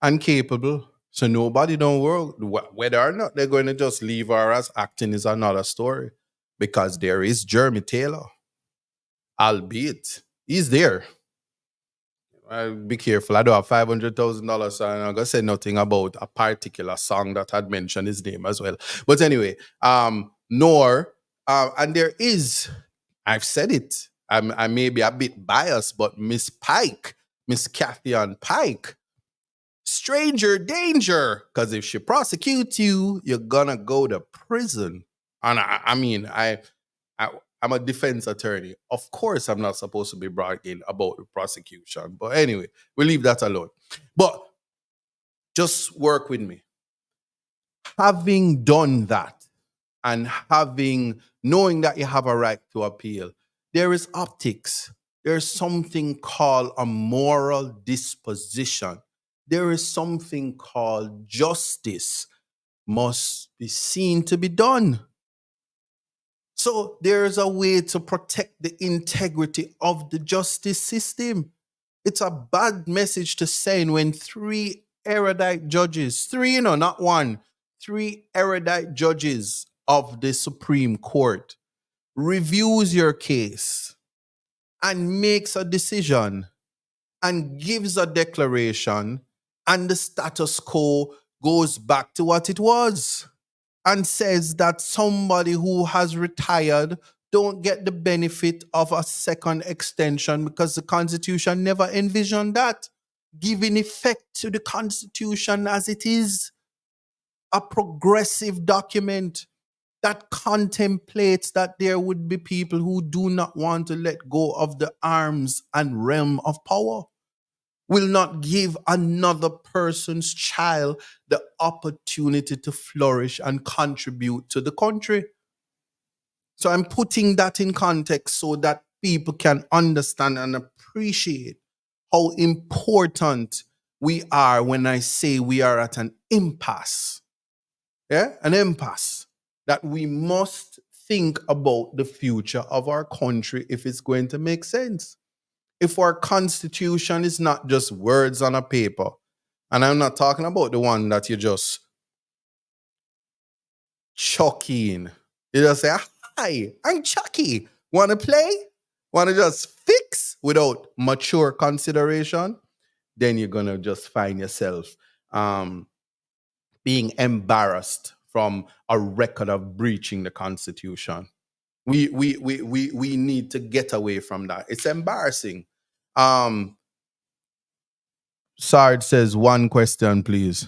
and capable. So nobody don't worry. Whether or not they're going to just leave her as acting is another story. Because there is Jeremy Taylor, albeit he's there. Be careful. I don't have $500,000, so I'm not gonna say nothing about a particular song that had mentioned his name as well. But anyway, and there is, I've said it. I may be a bit biased, but Miss Pike, Miss Kathy Ann Pike, stranger danger. Because if she prosecutes you, you're gonna go to prison. And I'm a defense attorney. Of course, I'm not supposed to be bragging about the prosecution. But anyway, we leave that alone. But just work with me. Having done that and knowing that you have a right to appeal, there is optics. There's something called a moral disposition. There is something called justice must be seen to be done. So there's a way to protect the integrity of the justice system. It's a bad message to send when three erudite judges, three, not one, three erudite judges of the Supreme Court reviews your case and makes a decision and gives a declaration, and the status quo goes back to what it was, and says that somebody who has retired don't get the benefit of a second extension because the Constitution never envisioned that, giving effect to the Constitution as it is, a progressive document that contemplates that there would be people who do not want to let go of the arms and realm of power, will not give another person's child the opportunity to flourish and contribute to the country. So I'm putting that in context so that people can understand and appreciate how important we are when I say we are at an impasse. yeah, an impasse that we must think about the future of our country if it's going to make sense. If our constitution is not just words on a paper, and I'm not talking about the one that you just chuck in. You just say, hi, I'm Chucky. Want to play? Want to just fix without mature consideration? Then you're going to just find yourself um, being embarrassed from a record of breaching the Constitution. We need to get away from that. It's embarrassing. Um, Sard says one question, please.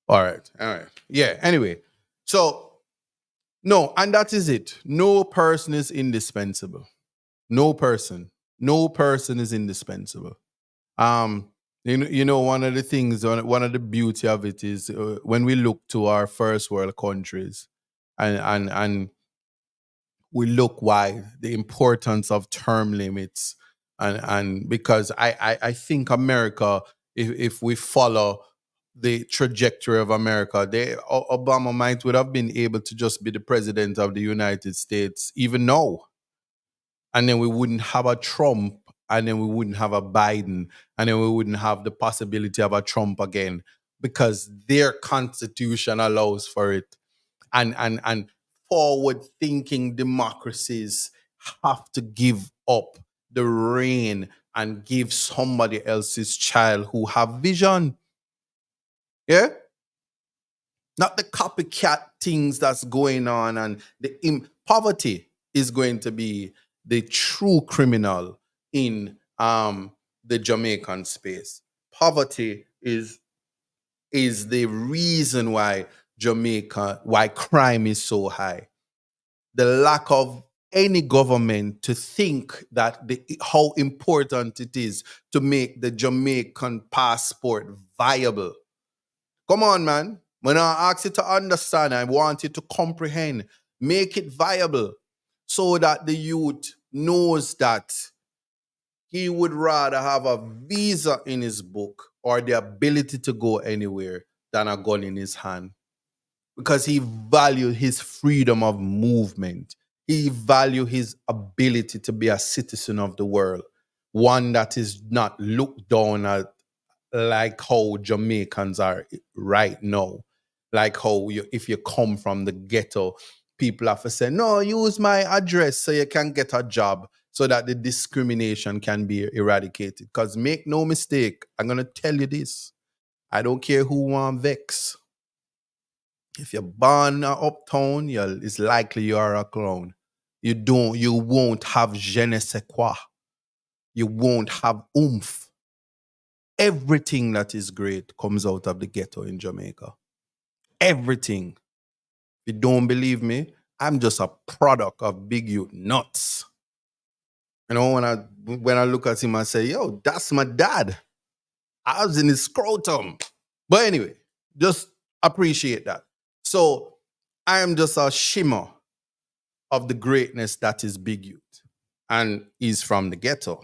All right, all right. Yeah. Anyway, so no, and that is it. No person is indispensable. No person. No person is indispensable. Um, one of the things, one of the beauty of it is when we look to our first world countries, and we look why the importance of term limits, and because I think America, if we follow the trajectory of America, Obama might would have been able to just be the president of the United States even now, and then we wouldn't have a Trump, and then we wouldn't have a Biden, and then we wouldn't have the possibility of a Trump again because their constitution allows for it. And forward thinking democracies have to give up the reign and give somebody else's child who have vision. Yeah, not the copycat things that's going on, and poverty is going to be the true criminal in the Jamaican space. Poverty is the reason why why crime is so high. The lack of any government to think that how important it is to make the Jamaican passport viable. Come on, man. When I ask you to understand, I want you to comprehend. Make it viable so that the youth knows that he would rather have a visa in his book or the ability to go anywhere than a gun in his hand, because he valued his freedom of movement. He valued his ability to be a citizen of the world, one that is not looked down at like how Jamaicans are right now. Like how if you come from the ghetto, people have to say, no, use my address so you can get a job so that the discrimination can be eradicated. Because make no mistake, I'm going to tell you this. I don't care who want vex. If you're born uptown, it's likely you are a clown. You won't have je ne sais quoi. You won't have oomph. Everything that is great comes out of the ghetto in Jamaica. Everything. If you don't believe me, I'm just a product of Big Youth nuts. You know, when I look at him, I say, yo, that's my dad. I was in his scrotum. But anyway, just appreciate that. So I am just a shimmer of the greatness that is Big Youth. And he's from the ghetto.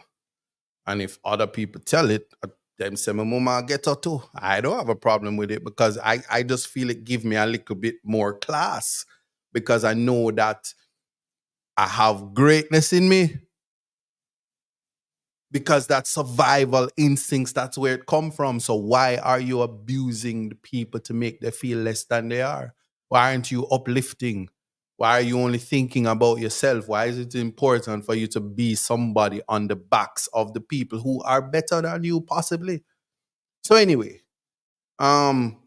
And if other people tell it, them say my mama ghetto too. I don't have a problem with it because I just feel it give me a little bit more class because I know that I have greatness in me, because that survival instincts, that's where it come from. So why are you abusing the people to make them feel less than they are? Why aren't you uplifting? Why are you only thinking about yourself? Why is it important for you to be somebody on the backs of the people who are better than you possibly? So anyway, um,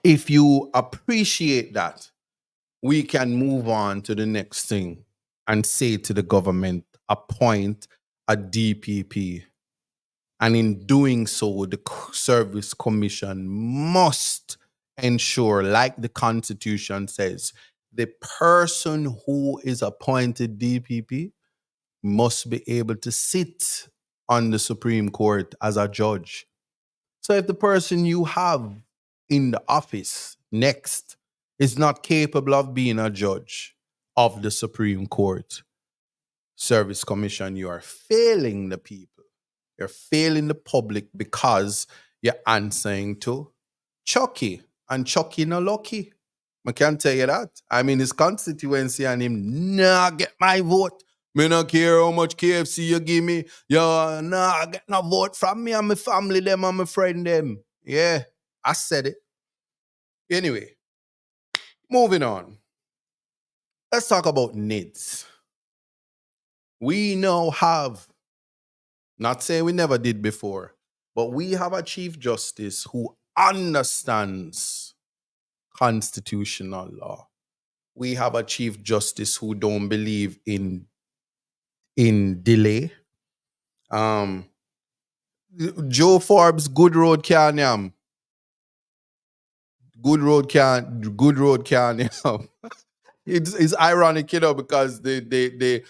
if you appreciate that, we can move on to the next thing and say to the government, appoint a DPP. And in doing so, the Service Commission must ensure, like the Constitution says, the person who is appointed DPP must be able to sit on the Supreme Court as a judge. So if the person you have in the office next is not capable of being a judge of the Supreme Court, Service Commission, you are failing the people. You're failing the public because You're answering to Chucky. And Chucky no lucky. I can tell you that. I'm in his constituency and him nah get my vote. Me not care how much KFC you give me. Yo, nah get no vote from me and my family them and my friend them. Yeah, I said it. Anyway, moving on. Let's talk about needs. We now have, not saying we never did before, but we have a Chief Justice who understands constitutional law. We have a Chief Justice who don't believe in delay. Um, Joe Forbes, good road can yam. Good road can yam. It's ironic, because the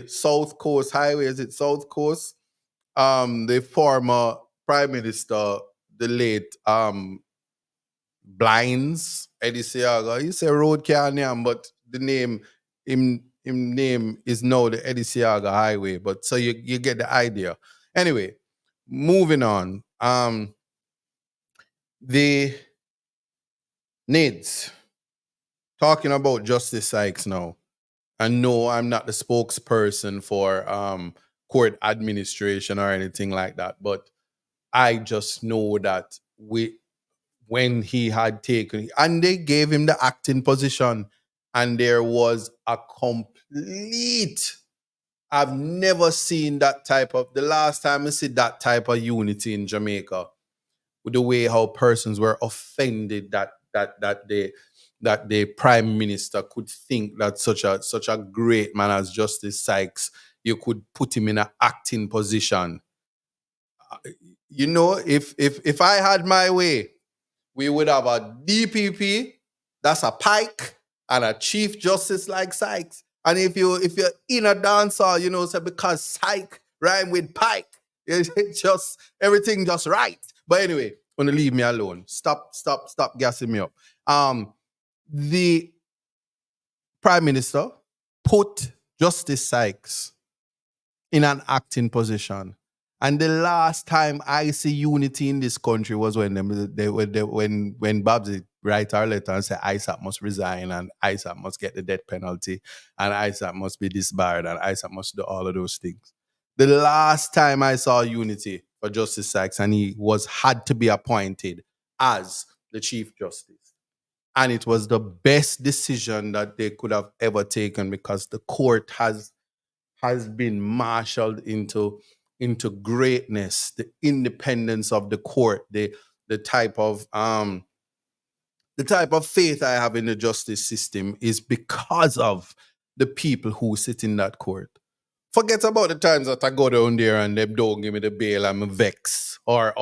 South Coast Highway, is it South Coast? The former Prime Minister, the late Blinds, Eddie Seaga, he say road can yam, but the name him name is now the Eddie Seaga Highway. But so you get the idea. Anyway, moving on. The needs. Talking about Justice Sykes now. And no, I'm not the spokesperson for court administration or anything like that. But I just know that when he had taken, and they gave him the acting position, and there was a complete, I've never seen that type of, the last time I see that type of unity in Jamaica, with the way how persons were offended that the prime minister could think that such a great man as Justice Sykes, you could put him in an acting position. If I had my way, we would have a DPP, that's a Pike, and a Chief Justice like Sykes. And if you're in a dancer, say because Syke rhyme with Pike, it just everything just right. But anyway, gonna leave me alone. Stop gassing me up. The Prime Minister put Justice Sykes in an acting position. And the last time I see unity in this country was when when Babsy write our letter and say Isaac must resign and Isaac must get the death penalty and Isaac must be disbarred and Isaac must do all of those things. The last time I saw unity for Justice Sykes, and he had to be appointed as the Chief Justice. And it was the best decision that they could have ever taken, because the court has been marshaled into greatness. The independence of the court, the type of faith I have in the justice system is because of the people who sit in that court. Forget about the times that I go down there and they don't give me the bail, I'm vex. Or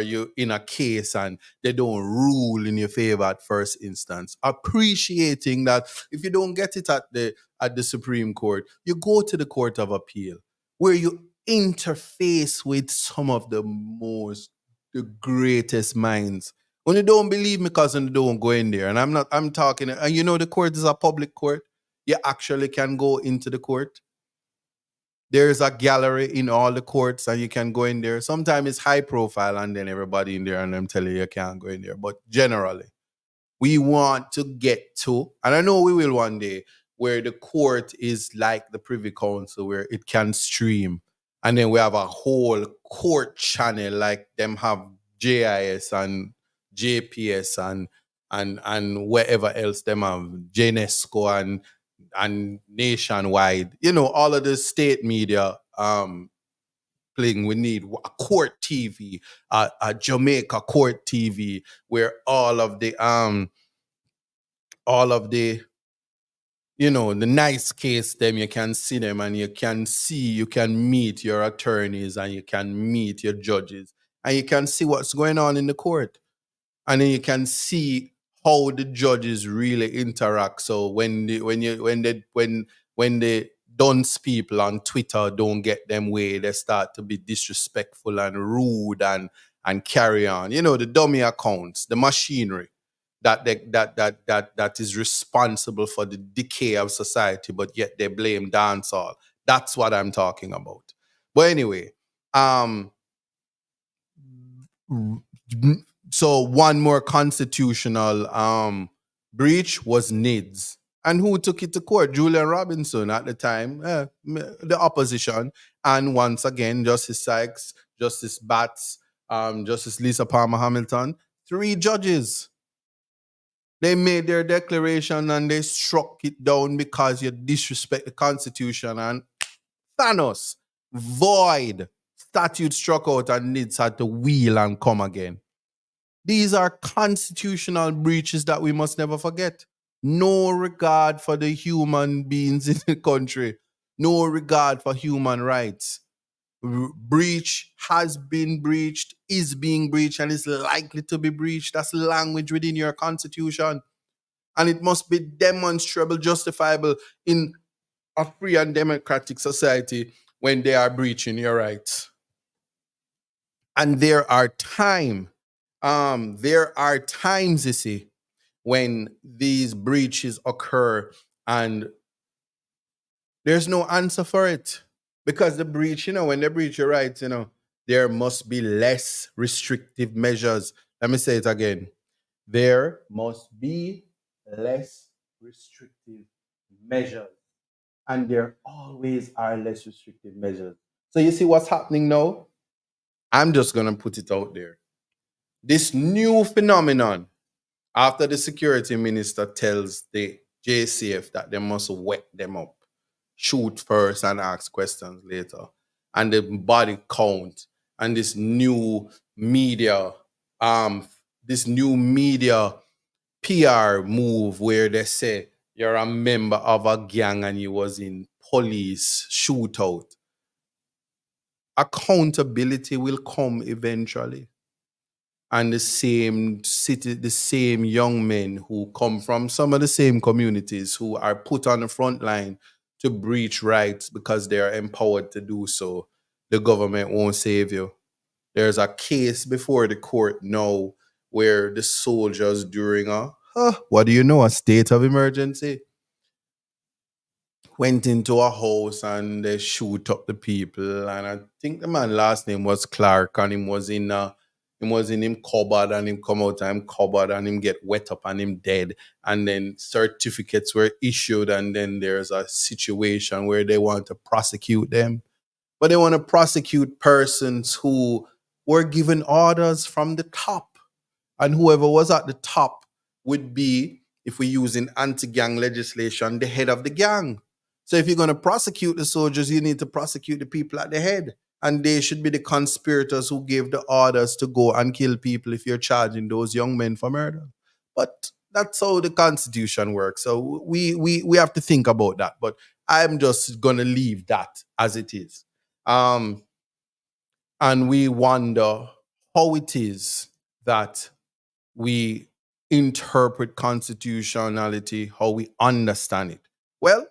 you in a case and they don't rule in your favor at first instance. Appreciating that if you don't get it at the Supreme Court, you go to the Court of Appeal, where you interface with some of the greatest minds. When you don't believe me, cousin, you don't go in there. And I'm talking, and the court is a public court. You actually can go into the court. There's a gallery in all the courts and you can go in there. Sometimes it's high profile and then everybody in there and I'm telling you can't go in there. But generally, we want to get to, and I know we will one day, where the court is like the Privy Council, where it can stream. And then we have a whole court channel, like them have JIS and JPS and wherever else them have, JNESCO and nationwide, all of the state media playing. We need a court TV, a Jamaica court TV, where all of the the nice case them, you can see them and you can meet your attorneys and you can meet your judges and you can see what's going on in the court. And then you can see how the judges really interact. So when the dunce people on Twitter don't get them way, they start to be disrespectful and rude and carry on. The dummy accounts, the machinery that is responsible for the decay of society, but yet they blame dancehall. That's what I'm talking about. But anyway, So one more constitutional breach was NIDS. And who took it to court? Julian Robinson at the time, the opposition. And once again, Justice Sykes, Justice Batts, Justice Lisa Palmer Hamilton, three judges. They made their declaration and they struck it down because you disrespect the Constitution, and Thanos, void, statute struck out and NIDS had to wheel and come again. These are constitutional breaches that we must never forget. No regard for the human beings in the country. No regard for human rights. Breach has been breached, is being breached, and is likely to be breached. That's language within your constitution. And it must be demonstrable, justifiable in a free and democratic society when they are breaching your rights. And there are times, you see, when these breaches occur and there's no answer for it. Because the breach, when they breach your rights, there must be less restrictive measures. Let me say it again. There must be less restrictive measures. And there always are less restrictive measures. So you see what's happening now? I'm just going to put it out there. This new phenomenon, after the security minister tells the JCF that they must wet them up, shoot first and ask questions later, and the body count, and this new media PR move where they say you're a member of a gang and you was in police shootout. Accountability will come eventually. And the same young men who come from some of the same communities who are put on the front line to breach rights because they are empowered to do so, the government won't save you. There's a case before the court now where the soldiers during a state of emergency went into a house and they shoot up the people. And I think the man last name was Clark, and him was in him cupboard, and him come out of him cupboard and him get wet up and him dead. And then certificates were issued, and then there's a situation where they want to prosecute them. But they want to prosecute persons who were given orders from the top. And whoever was at the top would be, if we're using anti-gang legislation, the head of the gang. So if you're going to prosecute the soldiers, you need to prosecute the people at the head. And they should be the conspirators who gave the orders to go and kill people if you're charging those young men for murder. But that's how the Constitution works. So we have to think about that. But I'm just going to leave that as it is. And we wonder how it is that we interpret constitutionality, how we understand it. Well,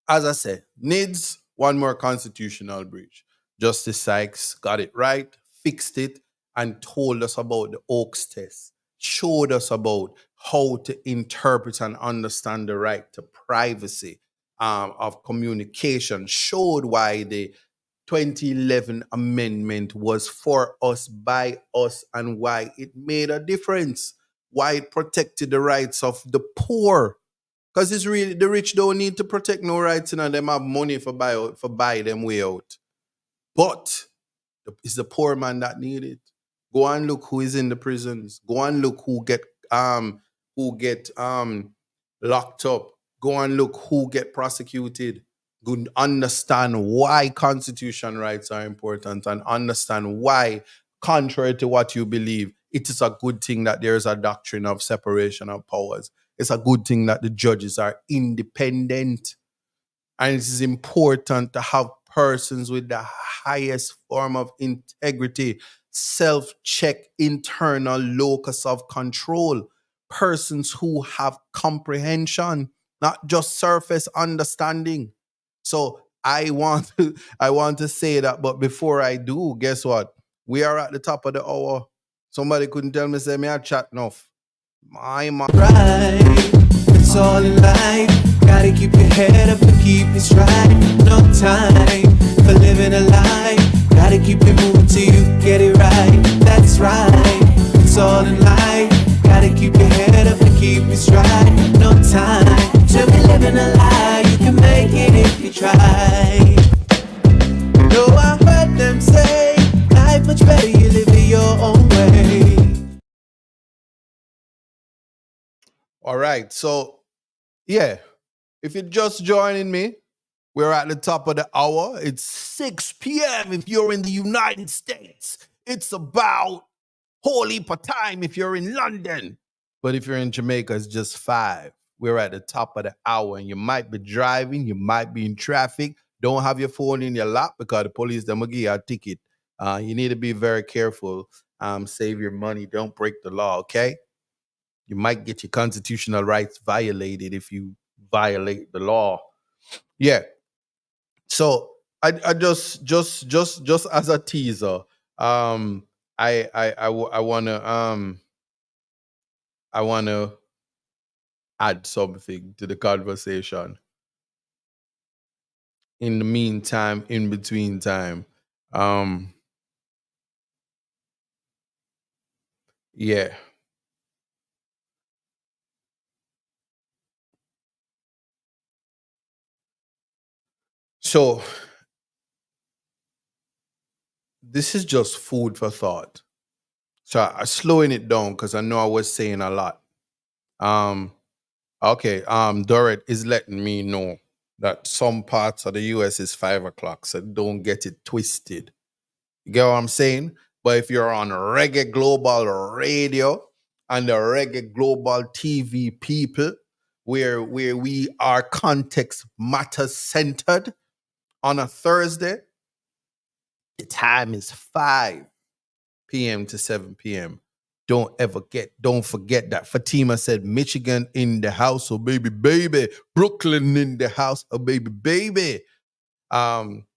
as I said, needs one more constitutional breach. Justice Sykes got it right, fixed it, and told us about the Oakes test, showed us about how to interpret and understand the right to privacy of communication, showed why the 2011 amendment was for us, by us, and why it made a difference, why it protected the rights of the poor. Because it's really, the rich don't need to protect no rights, and them have money for buy them way out. But it's the poor man that need it. Go and look who is in the prisons. Go and look who get locked up. Go and look who get prosecuted. Go understand why constitutional rights are important, and understand why, contrary to what you believe, it is a good thing that there is a doctrine of separation of powers. It's a good thing that the judges are independent. And it is important to have persons with the highest form of integrity, self-check, internal locus of control, persons who have comprehension, not just surface understanding. So I want to say that, but before I do, guess what? We are at the top of the hour. Somebody couldn't tell me, say me I chat enough. My man. Right, it's all in life. Gotta keep your head up and keep it straight. No time for living a lie. Gotta keep it moving till you get it right. that's right. It's all in life. Gotta keep your head up and keep it straight. No time to be living a lie. You can make it if you try. No, I heard them say life much better you live it your own way. All right. So, yeah, if you're just joining me, we're at the top of the hour. It's 6 p.m. if you're in the United States. It's about whole heap of time if you're in London. But if you're in Jamaica, it's just 5. We're at the top of the hour, and you might be driving, you might be in traffic. Don't have your phone in your lap because the police them will give you a ticket. You need to be very careful. Save your money. Don't break the law, okay? You might get your constitutional rights violated if you violate the law. Yeah. So I just as a teaser, um, I wanna add something to the conversation. In the meantime, in between time, um, yeah. So this is just food for thought. So I'm slowing it down because I know I was saying a lot. Um, okay. Dorrit is letting me know that some parts of the US is 5 o'clock, so don't get it twisted. You get what I'm saying? But if you're on Reggae Global Radio and the Reggae Global TV people, where we are context matter centered on a Thursday, the time is 5 p.m. to 7 p.m. Don't forget that. Fatima said Michigan in the house, oh baby, baby. Brooklyn in the house, oh baby, baby.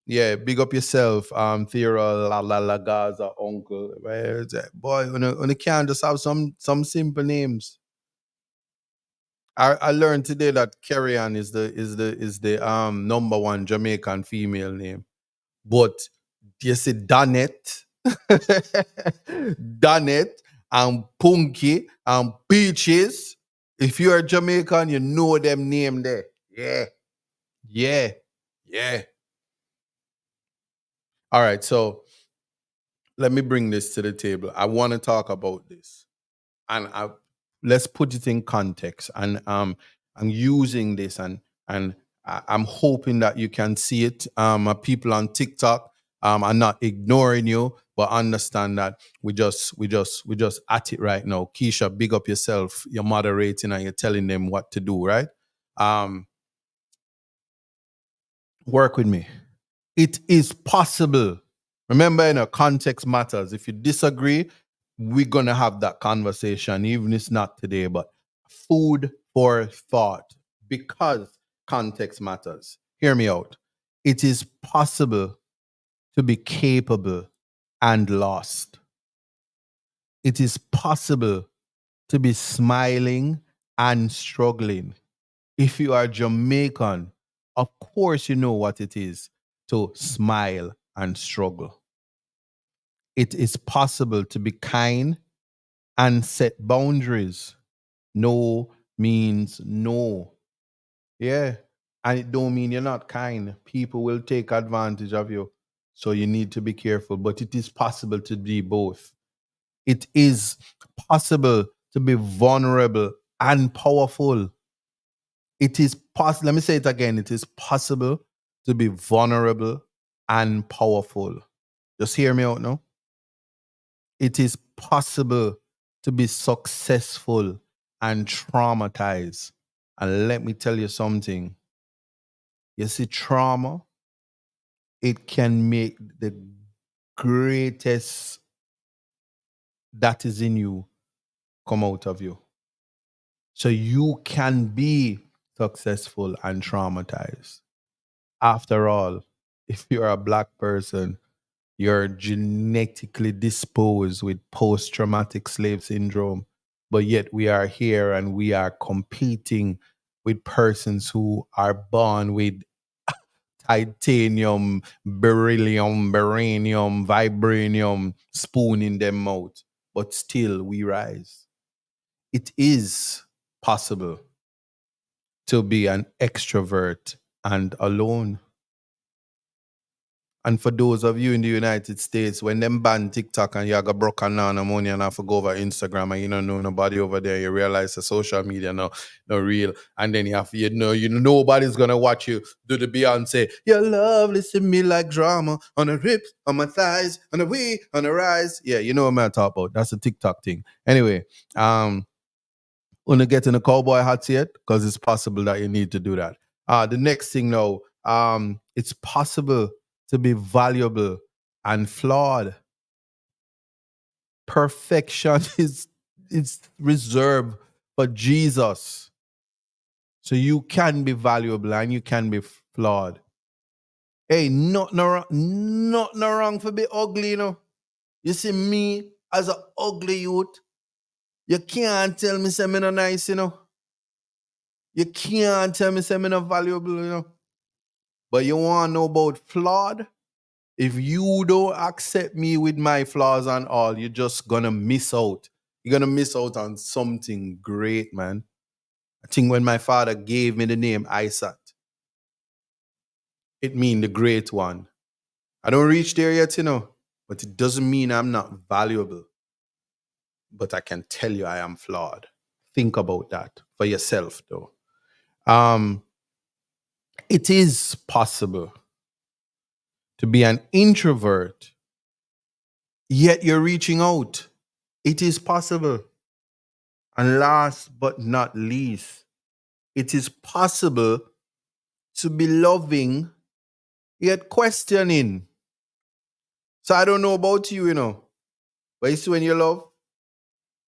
Yeah, big up yourself, Theora La Gaza, Uncle. Where is that? Boy, on the can just have some simple names. I learned today that Carrie Ann is the number one Jamaican female name. But you see Donette, Donette, and Punky and Peaches. If you're Jamaican, you know them name there. Yeah, yeah, yeah. All right, so let me bring this to the table. I want to talk about this, and let's put it in context. And I'm using this, and I'm hoping that you can see it. People on TikTok are not ignoring you, but understand that we just at it right now. Keisha, big up yourself. You're moderating and you're telling them what to do. Right? Um, work with me. It is possible. Remember, context matters. If you disagree, we're gonna have that conversation, even if it's not today, but food for thought because context matters. Hear me out. It is possible to be capable and lost. It is possible to be smiling and struggling. If you are Jamaican, of course you know what it is to smile and struggle. It is possible to be kind and set boundaries. No means no. Yeah. And it don't mean you're not kind. People will take advantage of you. So you need to be careful. But it is possible to be both. It is possible to be vulnerable and powerful. It is possible. Let me say it again. It is possible to be vulnerable and powerful. Just hear me out now. It is possible to be successful and traumatized. And let me tell you something. You see, trauma, it can make the greatest that is in you come out of you. So you can be successful and traumatized. After all, if you're a black person, you're genetically disposed with post traumatic slave syndrome. But yet we are here and we are competing with persons who are born with titanium, beryllium, beranium, vibranium spoon in their mouth, but still we rise. It is possible to be an extrovert and alone. And for those of you in the United States, when them ban TikTok and you got broken down money and have to go over Instagram and you don't know nobody over there, you realize the social media no real. And then you know nobody's gonna watch you do the Beyonce. Your love listen to me like drama on the hips, on my thighs, on the way, on the rise. Yeah, you know what I'm talking about. That's a TikTok thing. Anyway, wanna get in the cowboy hats yet? Because it's possible that you need to do that. The next thing now, it's possible to be valuable and flawed. Perfection is reserved for Jesus. So you can be valuable and you can be flawed. Hey, nothing wrong for be ugly, you know. You see me as an ugly youth, you can't tell me say me no nice, you know. You can't tell me say me no valuable, you know. But you want to know about flawed? If you don't accept me with my flaws and all, you're just gonna miss out. You're gonna miss out on something great, man. I think when my father gave me the name Isaac, it means the great one. I don't reach there yet, you know, but it doesn't mean I'm not valuable. But I can tell you I am flawed. Think about that for yourself, though. Um, it is possible to be an introvert, yet you're reaching out. It is possible. And last but not least, it is possible to be loving yet questioning. So I don't know about you, you know, but you see when you love,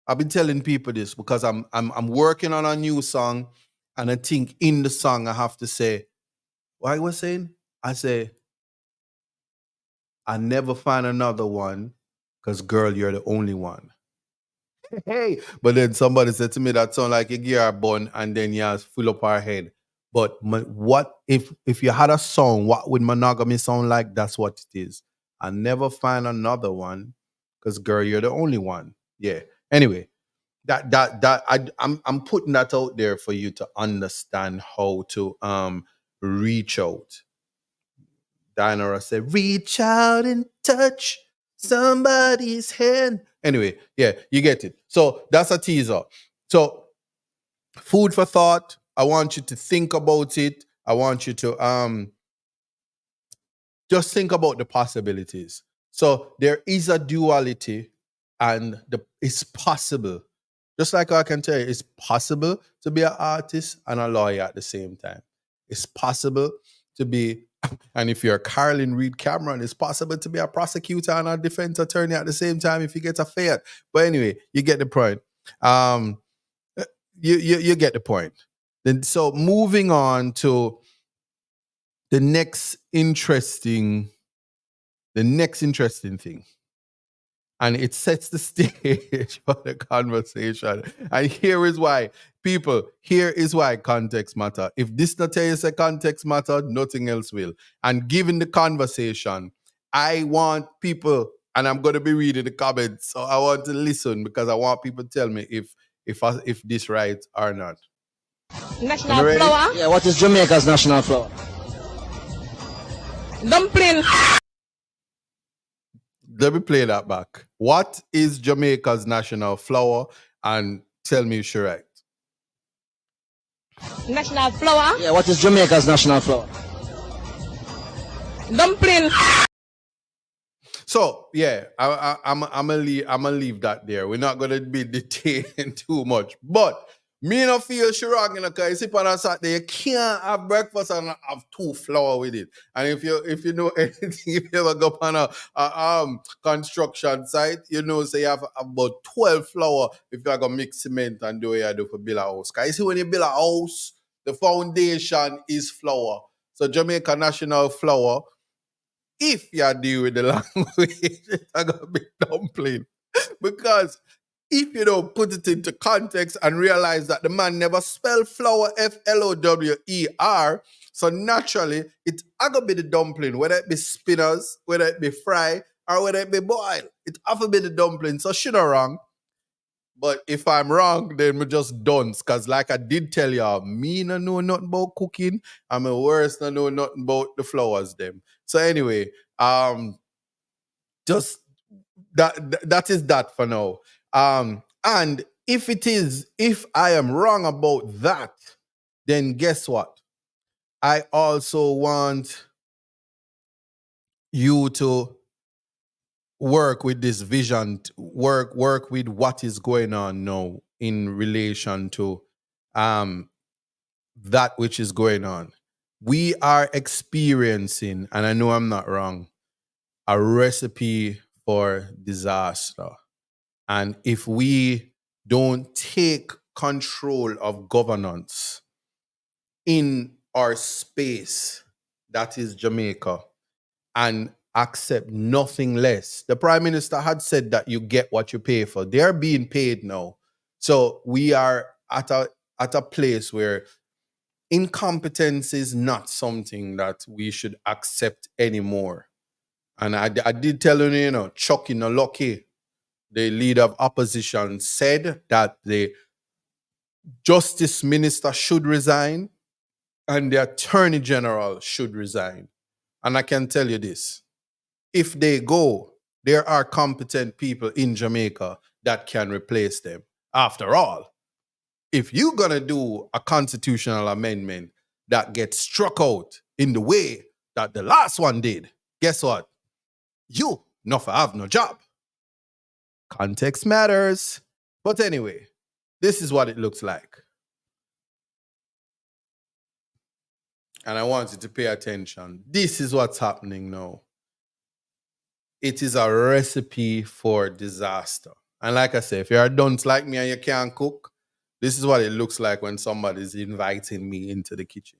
I've been telling people this because I'm working on a new song, and I think in the song I have to say, what I was saying? I say, I never find another one because girl, you're the only one. Hey, but then somebody said to me that sound like you give her a bun and then you fill up her head. But what if you had a song? What would monogamy sound like? That's what it is. I never find another one because girl, you're the only one. Yeah. Anyway, I'm putting that out there for you to understand how to reach out. Dinah said, reach out and touch somebody's hand. Anyway, yeah, you get it. So that's a teaser. So food for thought. I want you to think about it. I want you to just think about the possibilities. So there is a duality, and it's possible. Just like I can tell you, it's possible to be an artist and a lawyer at the same time. It's possible to be, and if you're Carolyn Reed Cameron, it's possible to be a prosecutor and a defense attorney at the same time if you get a Fiat. But anyway, you get the point. Um, you get the point. Then so moving on to the next interesting thing, and it sets the stage for the conversation. And here is why, people, here is why context matter. If this not tell you say context matter, nothing else will. And given the conversation, I want people, and I'm going to be reading the comments, so I want to listen because I want people to tell me if this right or not. National flower? Yeah, what is Jamaica's national flower? Dumpling. Let me play that back. What is Jamaica's national flower? And tell me if you're right. National flower? Yeah, what is Jamaica's national flower? Dumpling. So yeah, I'm gonna leave that there. We're not gonna be detained too much, but me no feel sure, you know, because you sit on a Saturday, you can't have breakfast and have two flour with it. And if you know anything, if you ever go on a construction site, you know, say you have about 12 flour if you're gonna mix cement and do what you do for build a house. Because you see when you build a house, the foundation is flour. So Jamaica national flour, if you deal with the language, it's gonna be dumpling. Because if you don't put it into context and realize that the man never spelled flour Flower, so naturally it's gonna be the dumpling, whether it be spinners, whether it be fry, or whether it be boiled. It have to be the dumpling. So she not wrong. But if I'm wrong, then we just dunce. Cause like I did tell y'all, me no know nothing about cooking. I'm a worse no know nothing about the flowers them. So anyway, just that is that for now. And if I am wrong about that, then guess what? I also want you to work with this vision, work with what is going on now in relation to um that which is going on. We are experiencing, and I know I'm not wrong, a recipe for disaster. And if we don't take control of governance in our space, that is Jamaica, and accept nothing less. The Prime Minister had said that you get what you pay for. They're being paid now. So we are at a place where incompetence is not something that we should accept anymore. And I did tell you, Chucky no lucky, the leader of opposition, said that the justice minister should resign and the attorney general should resign. And I can tell you this, if they go, there are competent people in Jamaica that can replace them. After all, if you're going to do a constitutional amendment that gets struck out in the way that the last one did, guess what? You not have no job. Context matters. But anyway, this is what it looks like. And I want you to pay attention. This is what's happening now. It is a recipe for disaster. And like I said, if you're a dunce like me and you can't cook, this is what it looks like when somebody's inviting me into the kitchen.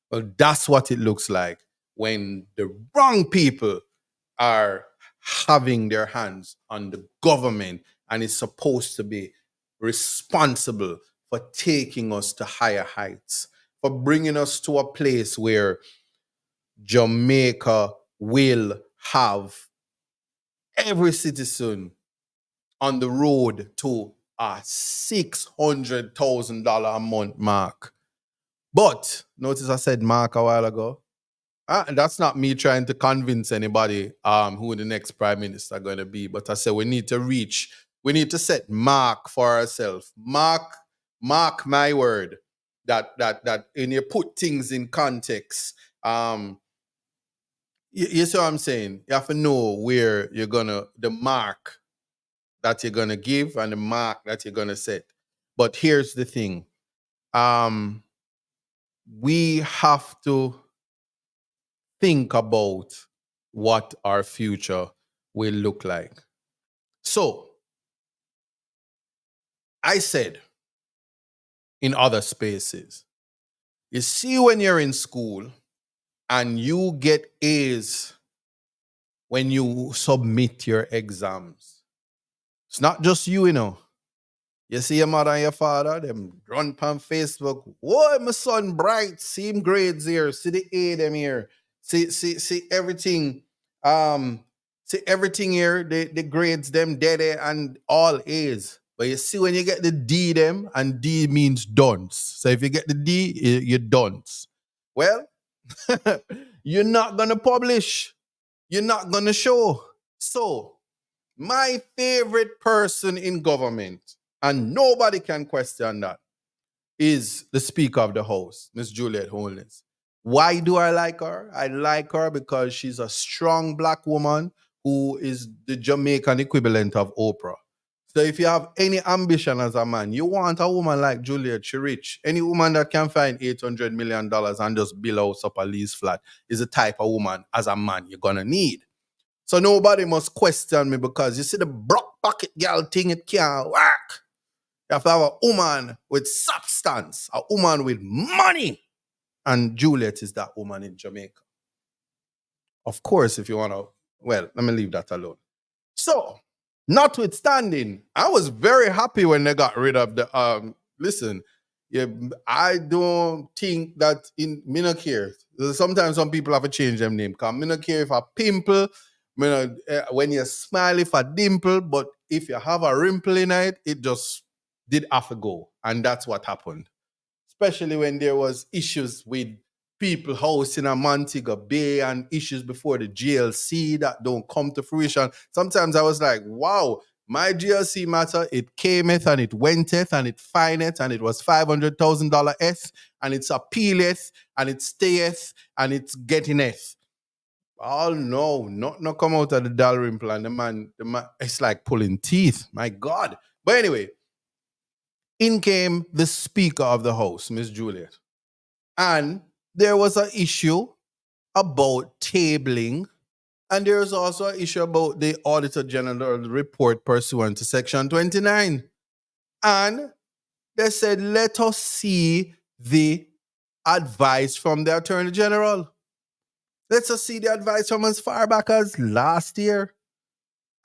Well, that's what it looks like when the wrong people are having their hands on the government and is supposed to be responsible for taking us to higher heights, for bringing us to a place where Jamaica will have every citizen on the road to a $600,000 a month mark. But notice I said mark a while ago. That's not me trying to convince anybody who the next prime minister going to be. But I said we need to set mark for ourselves. Mark my word that when you put things in context, you see what I'm saying? You have to know where the mark that you're gonna give and the mark that you're gonna set. But here's the thing. We have to think about what our future will look like. So, I said in other spaces, you see when you're in school and you get A's when you submit your exams. It's not just you, You see your mother and your father, them run on Facebook. Whoa, my son bright. See him grades here. See the A them here. See everything. See everything here. The grades them dead and all A's. But you see when you get the D them, and D means dunce. So if you get the D, you're dunce. Well, you're not gonna publish. You're not gonna show. So my favorite person in government, and nobody can question that, is the Speaker of the House, Miss Juliet Holness. Why do I like her? I like her because she's a strong black woman who is the Jamaican equivalent of Oprah. So if you have any ambition as a man, you want a woman like Juliet, she rich. Any woman that can find $800 million and just build house up a lease flat is the type of woman as a man you're gonna need. So nobody must question me because you see the broke pocket girl thing, it can't work. You have to have a woman with substance, a woman with money. And Juliet is that woman in Jamaica. Of course, if you want to, well, let me leave that alone. So, Notwithstanding, I was very happy when they got rid of the listen. Yeah, I don't think that in me not care. Sometimes some people have to change them name. Cause me not care if a pimple, when you smile if a dimple, but if you have a wrinkle in it, it just did have to go. And that's what happened. Especially when there was issues with people housing a Montego Bay and issues before the GLC that don't come to fruition. Sometimes I was like, wow, my GLC matter, it cameth and it wenteth and it fineth and it was $500,000 S and it's appealeth and it stayeth and it's gettingeth. Oh no, not come out of the Dalrymple plan. The man, it's like pulling teeth. My God. But anyway, in came the Speaker of the House, Miss Juliet. And there was an issue about tabling, and there was also an issue about the Auditor General report pursuant to Section 29. And they said, let us see the advice from the Attorney General. Let us see the advice from as far back as last year.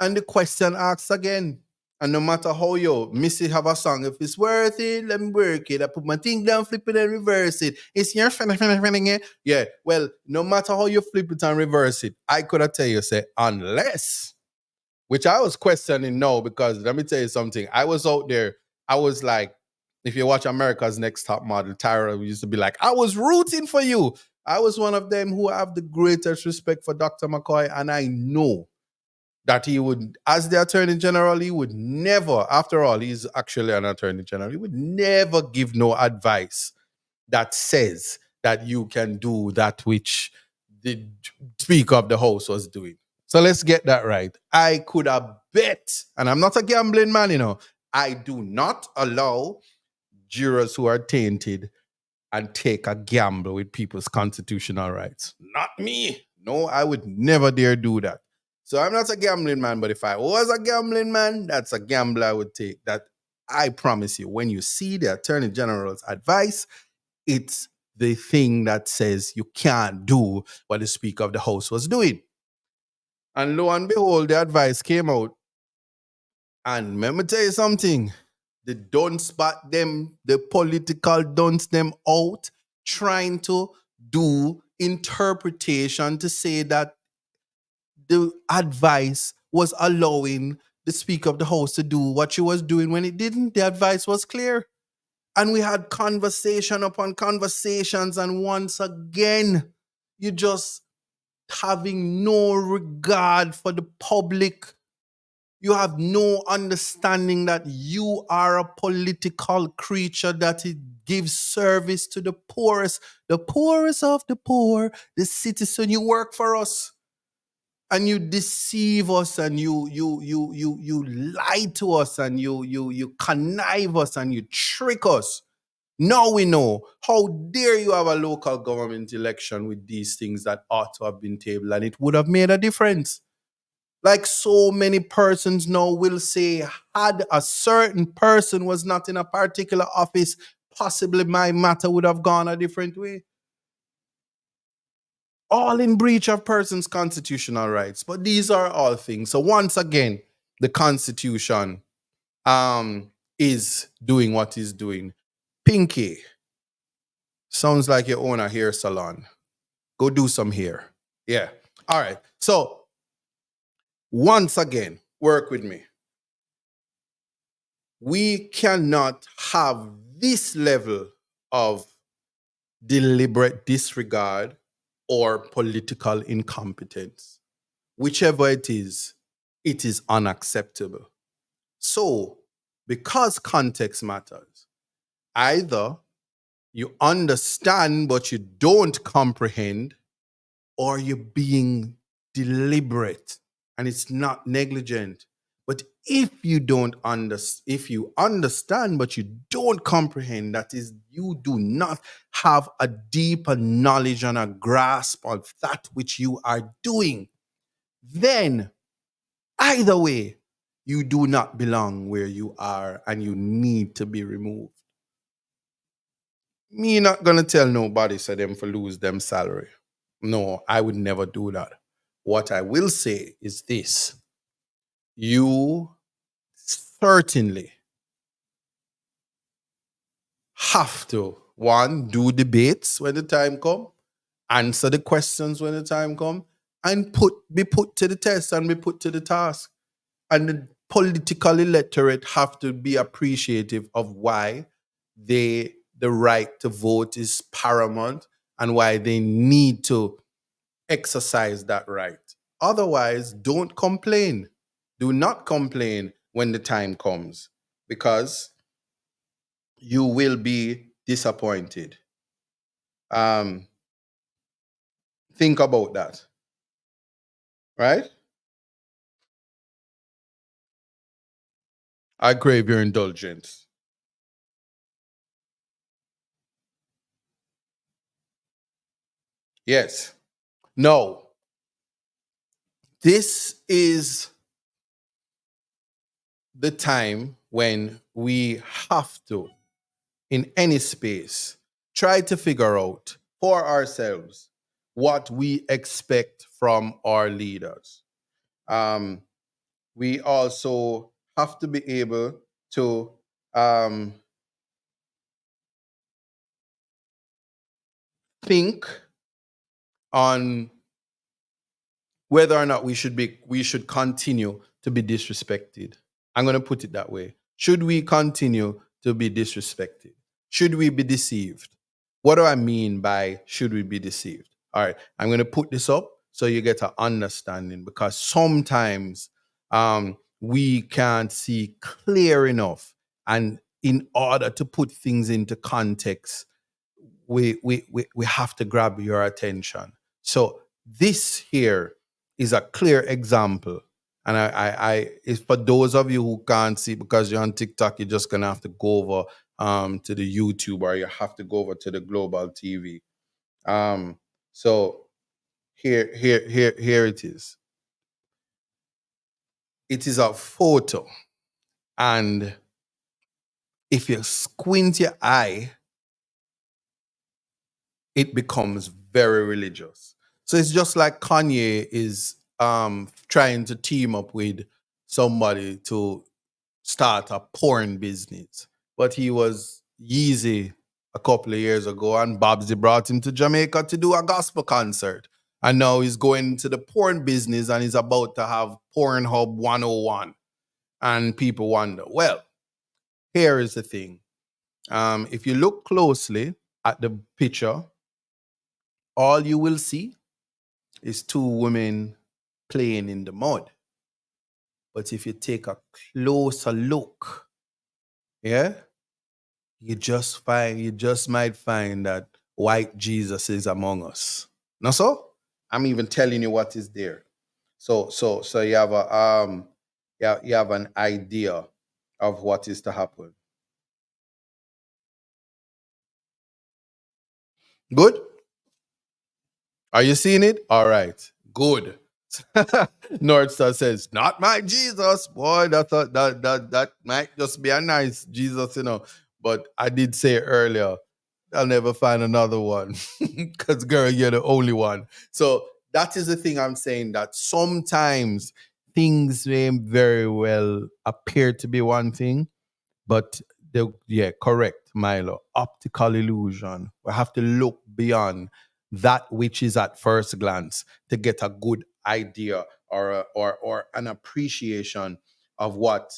And the question asks again. And no matter how you Missy have a song, if it's worth it, let me work it. I put my thing down, flip it and reverse it. It's your friend. Yeah. Well, no matter how you flip it and reverse it, I could have tell you, say, unless, which I was questioning no, because let me tell you something. I was out there, I was like, if you watch America's Next Top Model, Tyra used to be like, I was rooting for you. I was one of them who have the greatest respect for Dr. McCoy, and I know that he would, as the Attorney General, he would never, after all, he's actually an Attorney General, he would never give no advice that says that you can do that which the Speaker of the House was doing. So let's get that right. I could have bet, and I'm not a gambling man, I do not allow jurors who are tainted and take a gamble with people's constitutional rights. Not me. No, I would never dare do that. So I'm not a gambling man, but if I was a gambling man, that's a gamble I would take. That I promise you, when you see the Attorney General's advice, it's the thing that says you can't do what the Speaker of the House was doing. And lo and behold, the advice came out. And let me tell you something. The Duncebat them, the political dunce them out, trying to do interpretation to say that the advice was allowing the Speaker of the House to do what she was doing when it didn't. The advice was clear. And we had conversation upon conversations, and once again, you just having no regard for the public. You have no understanding that you are a political creature, that it gives service to the poorest of the poor, the citizen. You work for us. And you deceive us, and you lie to us, and you connive us, and you trick us. Now we know. How dare you have a local government election with these things that ought to have been tabled, and it would have made a difference. Like so many persons now will say, had a certain person was not in a particular office, possibly my matter would have gone a different way. All in breach of persons' constitutional rights. But these are all things. So once again, the Constitution is doing what it's doing. Pinky, sounds like you own a hair salon. Go do some hair. Yeah. All right. So once again, work with me. We cannot have this level of deliberate disregard or political incompetence. Whichever it is unacceptable. So, because context matters, either you understand but you don't comprehend, or you're being deliberate and it's not negligent. But if you understand but you don't comprehend, that is, you do not have a deeper knowledge and a grasp of that which you are doing, then either way, you do not belong where you are and you need to be removed. Me not gonna tell nobody so them for lose them salary. No, I would never do that. What I will say is this. you certainly have to, one, do debates when the time come, answer the questions when the time come, and be put to the test and be put to the task. And the political illiterate have to be appreciative of why the right to vote is paramount and why they need to exercise that right. Otherwise, don't complain. Do not complain when the time comes because you will be disappointed. Um, think about that, right? I crave your indulgence. Yes. No. This is the time when we have to, in any space, try to figure out for ourselves what we expect from our leaders. Um, we also have to be able to um, think on whether or not we should continue to be disrespected. I'm going to put it that way. Should we continue to be disrespected? Should we be deceived? What do I mean by should we be deceived? All right, I'm going to put this up so you get an understanding because sometimes we can't see clear enough, and in order to put things into context, we have to grab your attention. So this here is a clear example. And it's for those of you who can't see because you're on TikTok, you're just gonna have to go over to the YouTube or you have to go over to the global TV. So here it is. It is a photo, and if you squint your eye, it becomes very religious. So it's just like Kanye is trying to team up with somebody to start a porn business. But he was Yeezy a couple of years ago, and Babsy brought him to Jamaica to do a gospel concert. And now he's going to the porn business and he's about to have Pornhub 101. And people wonder, well, here is the thing. If you look closely at the picture, all you will see is two women playing in the mud. But if you take a closer look, yeah, you just might find that white Jesus is among us. No, so I'm even telling you what is there. So you have a yeah, you have an idea of what is to happen. Good? Are you seeing it? All right. Good. Northstar says, "Not my Jesus, boy. That might just be a nice Jesus, you know." But I did say earlier, I'll never find another one because, girl, you're the only one. So that is the thing I'm saying. That sometimes things may very well appear to be one thing, but yeah, correct, Milo. Optical illusion. We have to look beyond that which is at first glance to get a good idea or an appreciation of what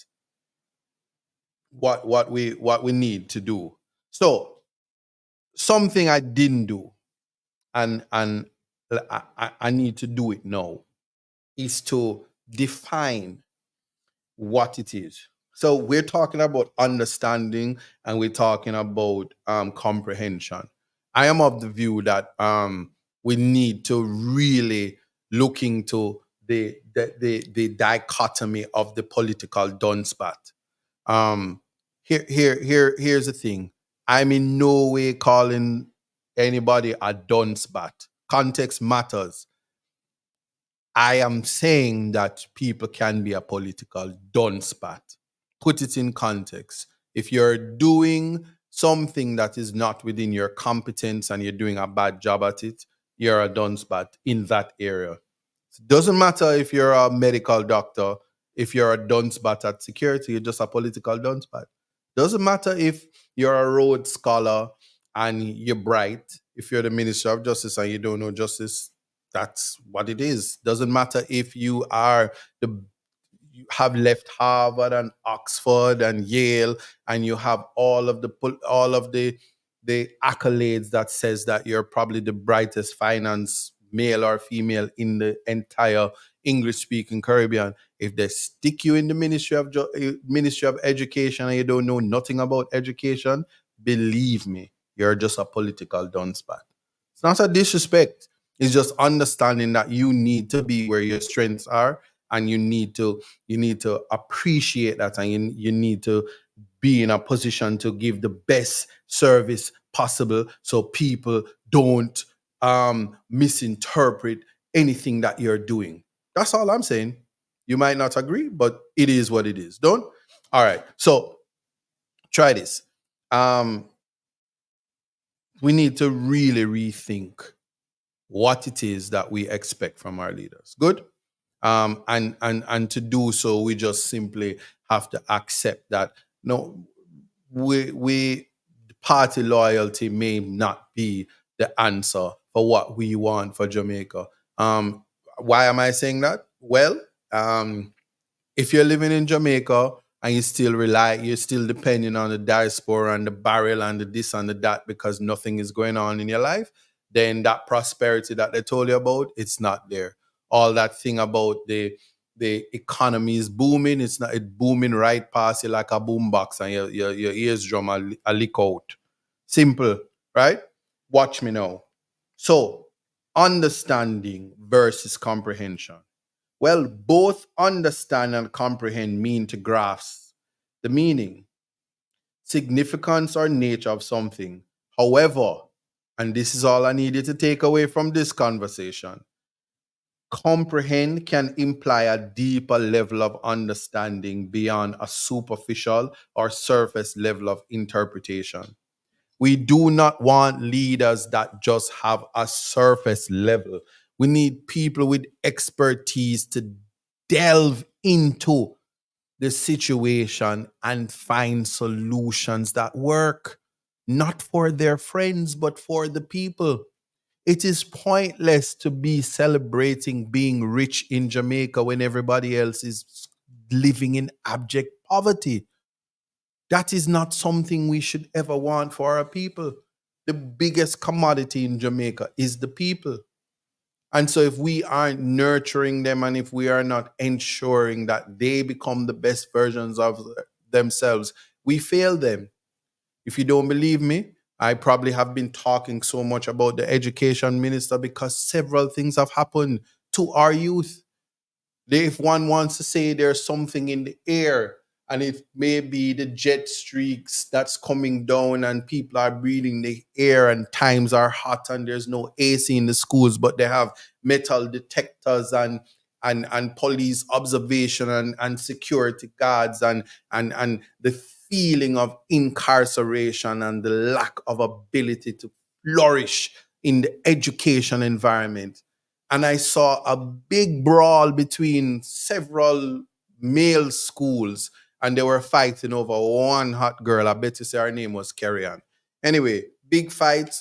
we need to do. So something I didn't do, and I need to do it now, is to define what it is. So we're talking about understanding and we're talking about comprehension. I am of the view that we need to really look into the dichotomy of the political Duncebat. Um, here's the thing. I'm in no way calling anybody a Duncebat. Context matters. I am saying that people can be a political duncebat. Put it in context. If you're doing something that is not within your competence and you're doing a bad job at it, you're a duncebat in that area. It doesn't matter if you're a medical doctor, if you're a duncebat at security, you're just a political duncebat. Doesn't matter if you're a Rhodes Scholar and you're bright. If you're the Minister of Justice and you don't know justice, that's what it is. Doesn't matter if you are the you have left Harvard and Oxford and Yale, and you have all of the accolades that says that you're probably the brightest finance male or female in the entire English speaking Caribbean. If they stick you in the Ministry of Education and you don't know nothing about education, believe me, you're just a political duncebat. It's not a disrespect. It's just understanding that you need to be where your strengths are, and you need to appreciate that, and you need to be in a position to give the best service possible so people don't misinterpret anything that you're doing. That's all I'm saying. You might not agree, but it is what it is. Don't? All right. So try this. We need to really rethink what it is that we expect from our leaders. Good? And to do so, we just simply have to accept that no, we party loyalty may not be the answer for what we want for Jamaica. Why am I saying that? Well, if you're living in Jamaica and you're still depending on the diaspora and the barrel and the this and the that because nothing is going on in your life, then that prosperity that they told you about, it's not there. All that thing about the economy is booming, it's not it booming right past you like a boombox and your ears drum a lick out. Simple, right? Watch me now. So, understanding versus comprehension. Well, both understand and comprehend mean to grasp the meaning, significance, or nature of something. However, and this is all I needed to take away from this conversation, comprehend can imply a deeper level of understanding beyond a superficial or surface level of interpretation. We do not want leaders that just have a surface level. We need people with expertise to delve into the situation and find solutions that work, not for their friends, but for the people. It is pointless to be celebrating being rich in Jamaica when everybody else is living in abject poverty. That is not something we should ever want for our people. The biggest commodity in Jamaica is the people. And so, if we aren't nurturing them and if we are not ensuring that they become the best versions of themselves, we fail them. If you don't believe me, I probably have been talking so much about the education minister because several things have happened to our youth. If one wants to say there's something in the air, and it may be the jet streaks that's coming down and people are breathing the air and times are hot and there's no AC in the schools, but they have metal detectors and police observation and security guards and the feeling of incarceration and the lack of ability to flourish in the education environment. And I saw a big brawl between several male schools, and they were fighting over one hot girl. I bet you say her name was Carrie Ann. Anyway, big fight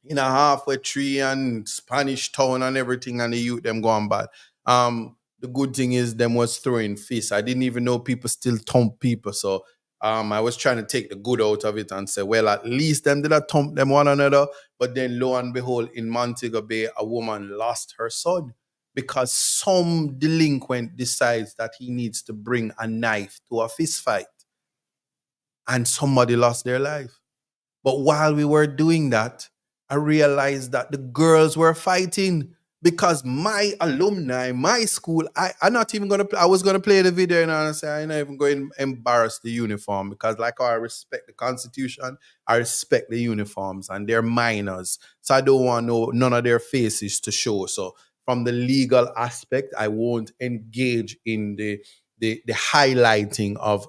in a halfway tree and Spanish town and everything, and the youth them going bad. The good thing is them was throwing fists. I didn't even know people still thump people, so I was trying to take the good out of it and say, well, at least them did not thump them one another. But then lo and behold, in Montego Bay, a woman lost her son because some delinquent decides that he needs to bring a knife to a fist fight, and somebody lost their life. But while we were doing that, I realized that the girls were fighting because my alumni, my school, I'm not even going to, I was going to play the video and I say, I'm not even going to embarrass the uniform because like how I respect the Constitution, I respect the uniforms and they're minors. So I don't want none of their faces to show. So from the legal aspect, I won't engage in the highlighting of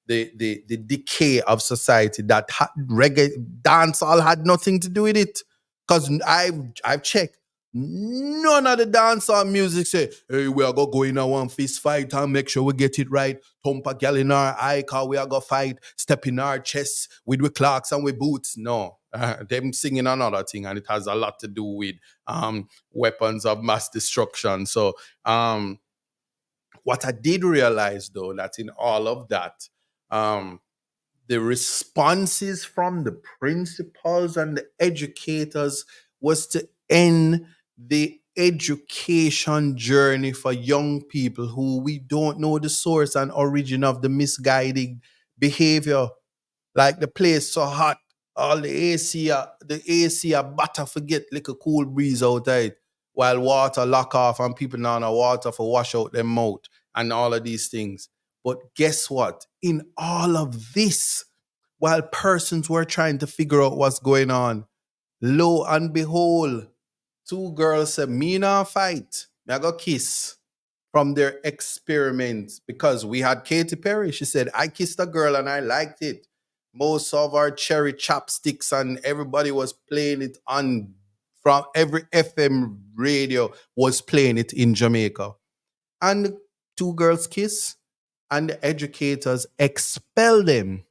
the decay of society that reggae dancehall had nothing to do with it. Because I've checked. None of the dancehall music say, hey, we are going to go in a one fist fight and make sure we get it right. Thump a gal in our eye, cause we are going to fight. Step in our chest with clocks and with boots. No. Them singing another thing, and it has a lot to do with weapons of mass destruction. So what I did realize, though, that in all of that, the responses from the principals and the educators was to end the education journey for young people who we don't know the source and origin of the misguided behavior. Like the place so hot, all the AC are better forget like a cool breeze outside while water lock off and people now no water for wash out their mouth and all of these things. But guess what? In all of this, while persons were trying to figure out what's going on, lo and behold, two girls said, me not fight. Me I go kiss from their experiments because we had Katy Perry. She said, I kissed a girl and I liked it. Most of our cherry chopsticks and everybody was playing it on from every FM radio was playing it in Jamaica. And the two girls kiss and the educators expel them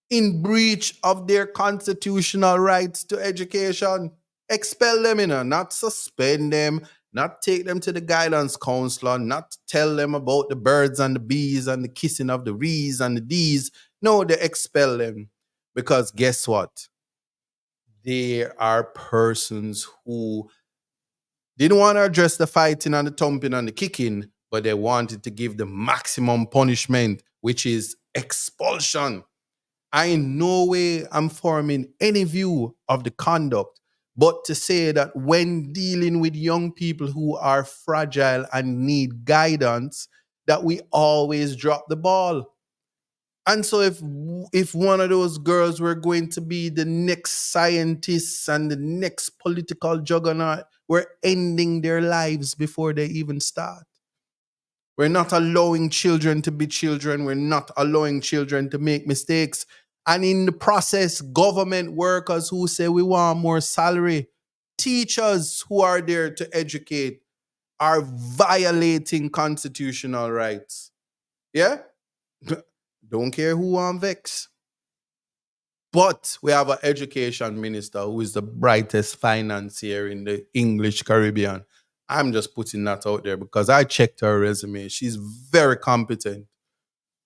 in breach of their constitutional rights to education. Expel them, not suspend them, not take them to the guidance counselor, not tell them about the birds and the bees and the kissing of the rees and the dees. No, they expel them. Because guess what? There are persons who didn't want to address the fighting and the thumping and the kicking, but they wanted to give the maximum punishment, which is expulsion. I in no way am forming any view of the conduct, but to say that when dealing with young people who are fragile and need guidance, that we always drop the ball. And so if one of those girls were going to be the next scientists and the next political juggernaut, we're ending their lives before they even start. We're not allowing children to be children. We're not allowing children to make mistakes. And in the process, government workers who say we want more salary, teachers who are there to educate are violating constitutional rights. Yeah? Don't care who I'm vex. But we have an education minister who is the brightest financier in the English Caribbean. I'm just putting that out there because I checked her resume. She's very competent.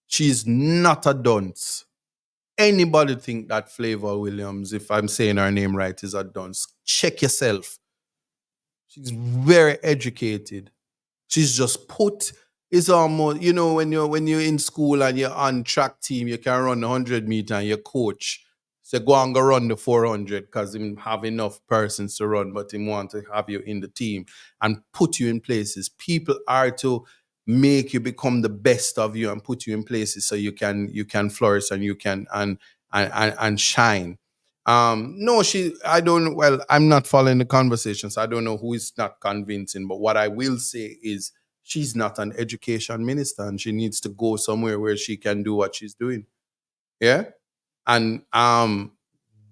She's not a dunce. Anybody think that Flavor Williams, if I'm saying her name right, is a dunce? Check yourself. She's very educated. She's just put. It's almost, when you're in school and you're on track team, you can run 100 meter and your coach say go and go run the 400 because he have enough persons to run, but he want to have you in the team and put you in places. People are to make you become the best of you and put you in places so you can flourish and you can and shine. No, I don't, well, I'm not following the conversation, so I don't know who is not convincing, but what I will say is she's not an education minister and she needs to go somewhere where she can do what she's doing. Yeah. And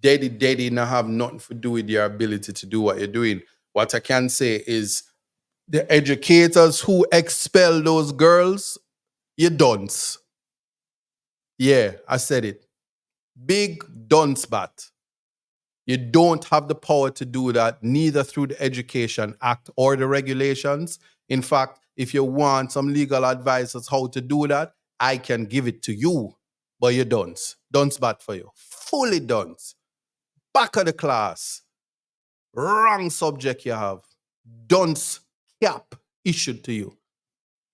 daddy not have nothing to do with your ability to do what you're doing. What I can say is the educators who expel those girls, you dunce. Yeah, I said it. Big Duncebat. You don't have the power to do that, neither through the Education Act or the regulations. In fact, if you want some legal advice on how to do that, I can give it to you. But you don't. Duncebat for you. Fully dunce. Back of the class. Wrong subject you have. Dunce cap issued to you.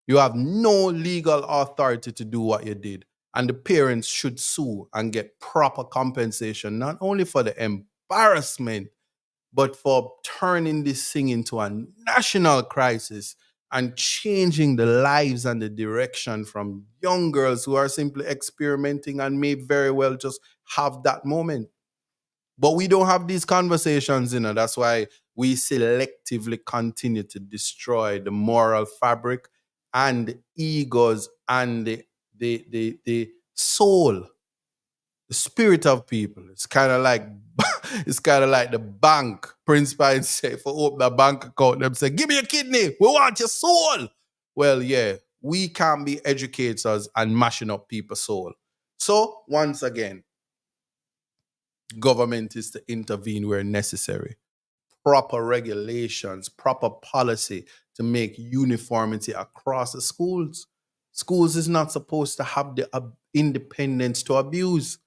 You have no legal authority to do what you did. And the parents should sue and get proper compensation, not only for the embarrassment, but for turning this thing into a national crisis and changing the lives and the direction from young girls who are simply experimenting and may very well just have that moment. But we don't have these conversations, That's why we selectively continue to destroy the moral fabric and the egos and the soul The spirit of people. It's kind of like it's kind of like the bank. Principal say for open a bank account, them say, give me your kidney. We want your soul. Well, yeah, we can't be educators and mashing up people's soul. So once again, government is to intervene where necessary. Proper regulations, proper policy to make uniformity across the schools. Schools is not supposed to have the independence to abuse.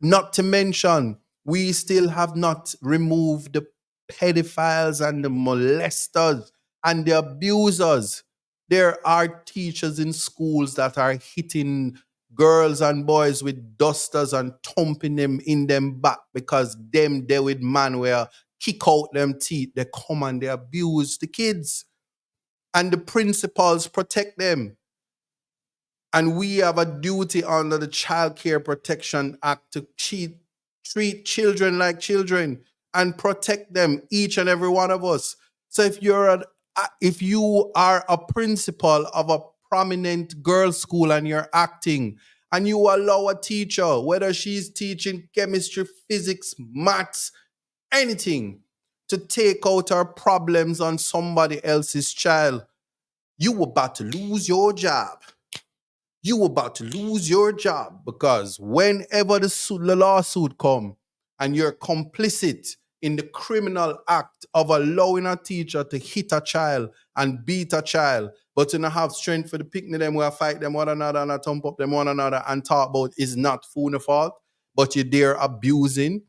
Not to mention, we still have not removed the pedophiles and the molesters and the abusers. There are teachers in schools that are hitting girls and boys with dusters and thumping them in them back because them there with man where kick out them teeth. They come and they abuse the kids. And the principals protect them. And we have a duty under the Child Care Protection Act to treat children like children and protect them, each and every one of us. So if you are a principal of a prominent girls' school and you're acting, and you allow a teacher, whether she's teaching chemistry, physics, maths, anything, to take out her problems on somebody else's child, you about to lose your job. You about to lose your job because whenever the lawsuit come and you're complicit in the criminal act of allowing a teacher to hit a child and beat a child, but to not have strength for the picnic them where fight them one another and thump up them one another and talk about is not food fault, but you're there abusing,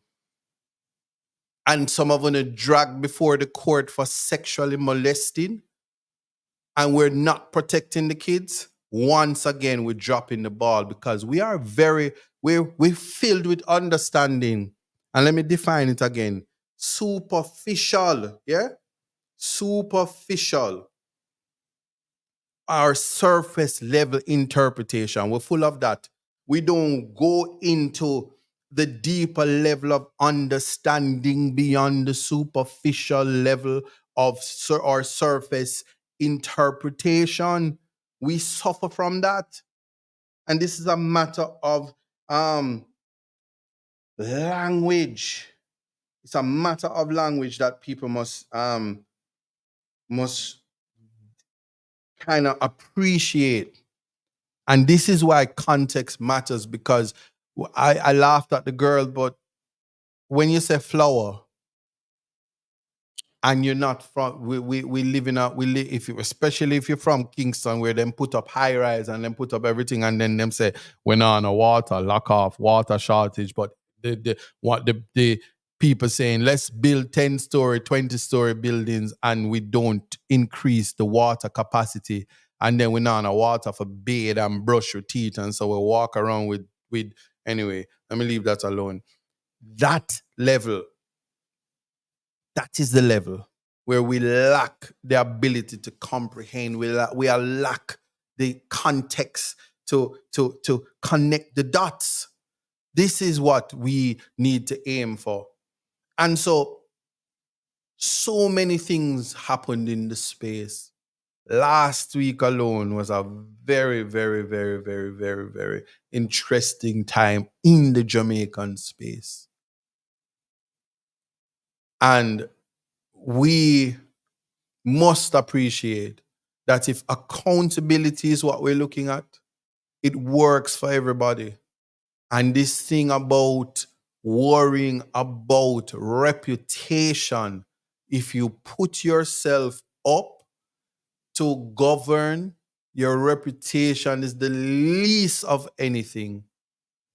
and some of them are dragged before the court for sexually molesting, and we're not protecting the kids. Once again, we're dropping the ball because we're filled with understanding. And let me define it again. Superficial, yeah? Superficial or surface level interpretation. We're full of that. We don't go into the deeper level of understanding beyond the superficial level of our surface interpretation. We suffer from that. And this is a matter of language. It's a matter of language that people must kind of appreciate. And this is why context matters, because I laughed at the girl, but when you say flower, and you're not from we live in a we live if you especially if you're from Kingston where them put up high rise and them put up everything and then them say we're not on a water lock off water shortage, but the people saying let's build 10-story 20-story buildings and we don't increase the water capacity, and then we're not on a water for bathe and brush your teeth, and so we walk around with anyway, let me leave that alone. That level, that is the level where we lack the ability to comprehend. We lack the context to connect the dots. This is what we need to aim for. And so many things happened in the space. Last week alone was a very, very, very, very, very, very interesting time in the Jamaican space. And we must appreciate that if accountability is what we're looking at, it works for everybody. And this thing about worrying about reputation, if you put yourself up to govern, your reputation is the least of anything.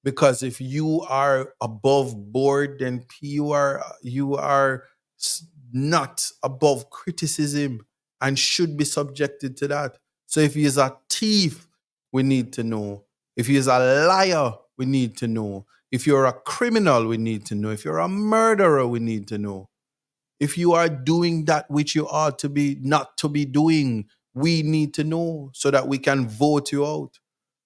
Because if you are above board, then you are not above criticism and should be subjected to that. So if he is a thief, we need to know. If he is a liar, we need to know. If you're a criminal, we need to know. If you're a murderer, we need to know. If you are doing that which you ought to be not to be doing, we need to know so that we can vote you out,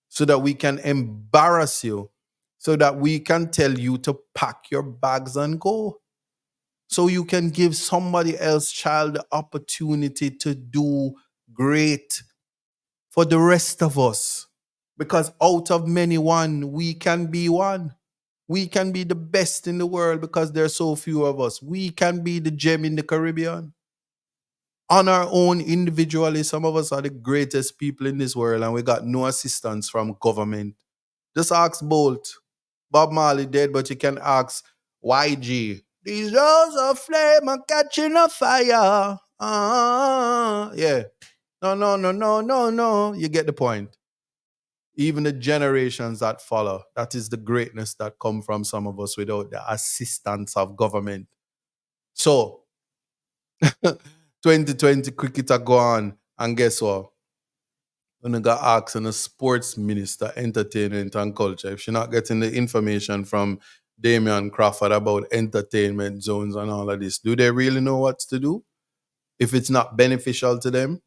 so that we can embarrass you, so that we can tell you to pack your bags and go. So you can give somebody else child the opportunity to do great for the rest of us. Because out of many one, we can be one. We can be the best in the world because there are so few of us. We can be the gem in the Caribbean. On our own, individually, some of us are the greatest people in this world and we got no assistance from government. Just ask Bolt. Bob Marley dead, but you can ask YG. These rose of flame are catching a fire. Yeah. No, no, no, no, no, no. You get the point. Even the generations that follow, that is the greatness that come from some of us without the assistance of government. So, 2020 cricket are gone, and guess what? When I got asked and a sports minister, entertainment and culture, if she's not getting the information from Damian Crawford about entertainment zones and all of this, do they really know what to do? If it's not beneficial to them,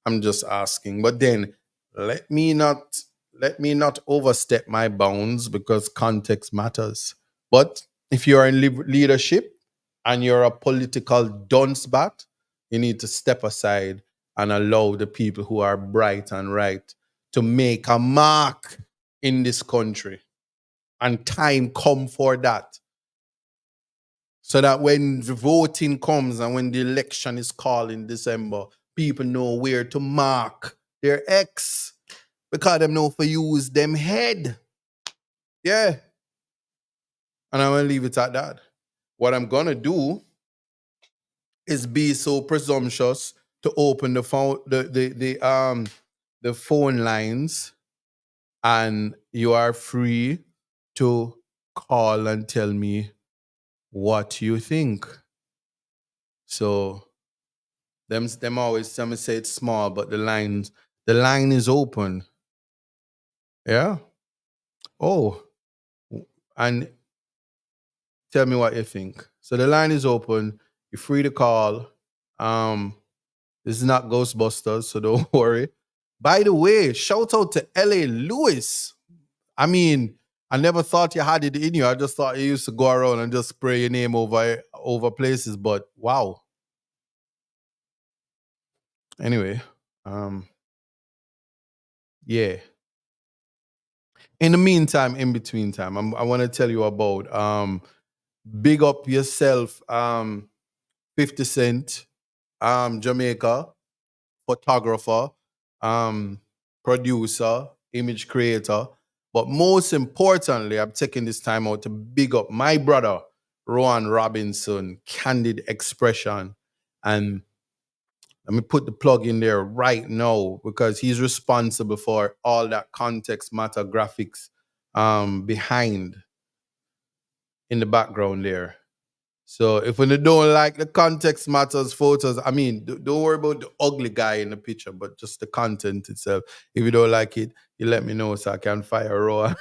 I'm just asking. But then let me not let me not overstep my bounds because context matters. But if you're in leadership and you're a political duncebat, you need to step aside and allow the people who are bright and right to make a mark in this country. And time come for that. So that when the voting comes and when the election is called in December, people know where to mark their X because them know for use them head. Yeah. And I'm gonna leave it at that. What I'm gonna do is be so presumptuous to open the phone lines, and you are free to call and tell me what you think. So them always some say it's small, but the line is open. Yeah. Oh, and tell me what you think. So the line is open. You're free to call. Um, this is not Ghostbusters, so don't worry. By the way, shout out to LA Lewis. I mean, I never thought you had it in you. I just thought you used to go around and just spray your name over places. But wow. Anyway, um, yeah. In the meantime, in between time, I want to tell you about Big Up Yourself, 50 Cent, Jamaica, photographer, um, producer, image creator. But most importantly, I'm taking this time out to big up my brother, Rowan Robinson, Candid Expression. And let me put the plug in there right now because he's responsible for all that context matter graphics behind in the background there. So if we don't like the context matters photos, I mean, don't worry about the ugly guy in the picture, but just the content itself. If you don't like it, you let me know so I can fire Rowan.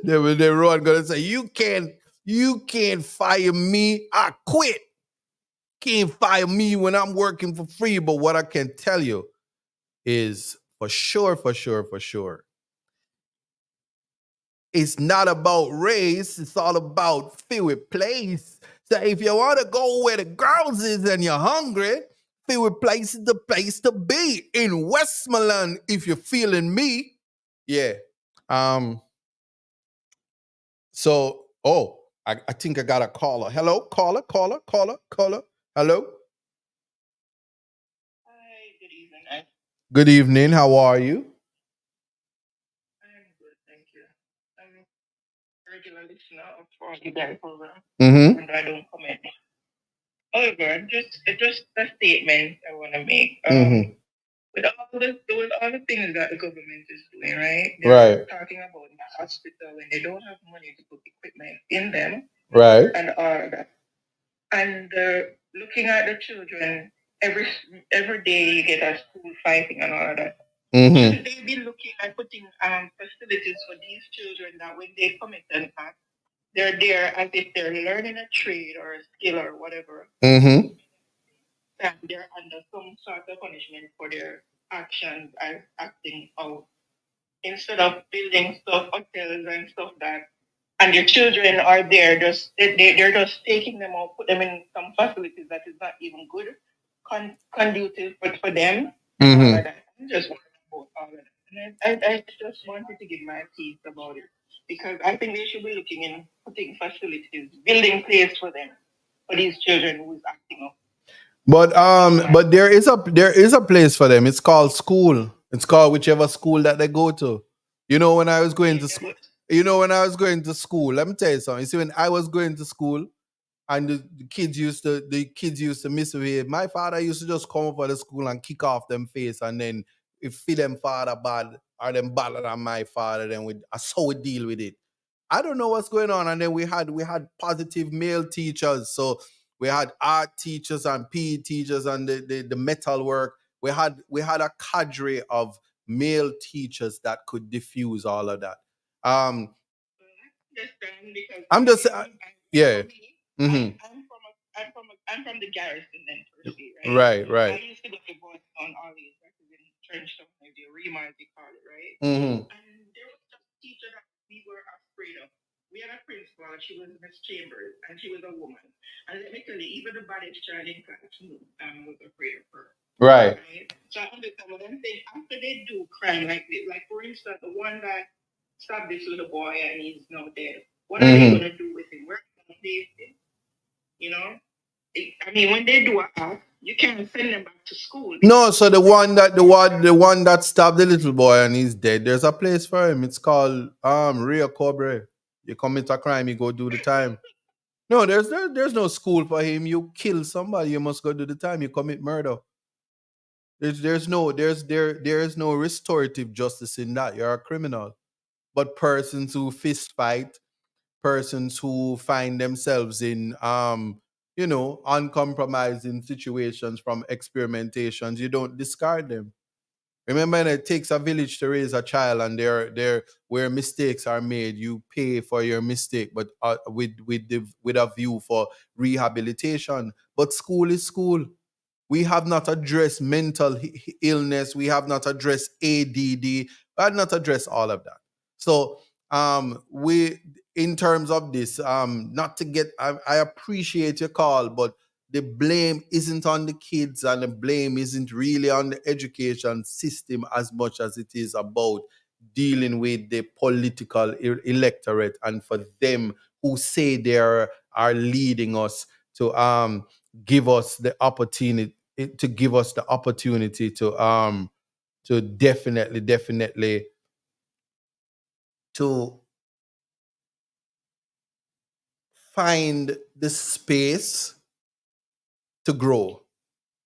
Then Rowan gonna say, you can't fire me. I quit. Can't fire me when I'm working for free. But what I can tell you is for sure, for sure, for sure. It's not about race, it's all about favorite place. So if you want to go where the girls is and you're hungry, favorite place is the place to be. In Westmoreland, if you're feeling me. Yeah. Um, I think I got a caller. Hello, caller. Hello. Hi, good evening. Good evening. How are you? I'm good, thank you. I'm a regular listener of our event program, Mm-hmm. and I don't comment. However, just a statement I want to make. Mm-hmm. With all the things that the government is doing, right? Right. They're talking about the hospital when they don't have money to put equipment in them Right. and all that. And looking at the children every every day, you get a school fighting and all of that. Mm-hmm. Shouldn't they be looking at putting facilities for these children that when they commit an act, they're there as if they're learning a trade or a skill or whatever, Mm-hmm. and they're under some sort of punishment for their actions and acting out. Instead of building stuff, hotels and stuff that, and your children are there, they're just taking them out, put them in some facilities that is not even good, conducive for them, and all of that. I'm just worried about all of that. I just wanted to give my piece about it because I think they should be looking in putting facilities, building place for them, for these children who's acting up. But there is a place for them. It's called school. It's called whichever school that they go to. You know when I was going to school. You know when I was going to school. Let me tell you something. You see, when I was going to school, and the kids used to misbehave. My father used to just come over to school and kick off them face, and then if feed them father bad or them badder than my father, then so we deal with it. I don't know what's going on. And then we had positive male teachers. So we had art teachers and PE teachers and the metal work. We had a cadre of male teachers that could diffuse all of that. Because I'm just yeah. I'm from the garrison then per se, right? Right. I used to go to Boston all these like in Trenchtown, the Remark they call it, right? And there was just a teacher that we were afraid of. We had a principal, she was Miss Chambers, and she was a woman. And let me tell you, even the baddest child in class was afraid of her. Right. So I understand what I'm saying. After they do crime like this, like for instance, the one that stabbed this little boy and he's now dead. What are they gonna do with him? Where are they gonna place him? You know? I mean, when they do a act, you can't send them back to school. No, so the one that stabbed the little boy and he's dead. There's a place for him. It's called Rio Cobre. You commit a crime, you go do the time. No, there's no school for him. You kill somebody, you must go do the time. You commit murder. There is no restorative justice in that. You're a criminal. But persons who fist fight, persons who find themselves in uncompromising situations from experimentations, you don't discard them. Remember, it takes a village to raise a child, and there where mistakes are made, you pay for your mistake, but with a view for rehabilitation. But school is school. We have not addressed mental illness. We have not addressed ADD. We have not addressed all of that. So, we, in terms of this, not to get, I appreciate your call, but the blame isn't on the kids and the blame isn't really on the education system as much as it is about dealing with the political electorate, and for them who say they are leading us to give us the opportunity to definitely to find the space to grow.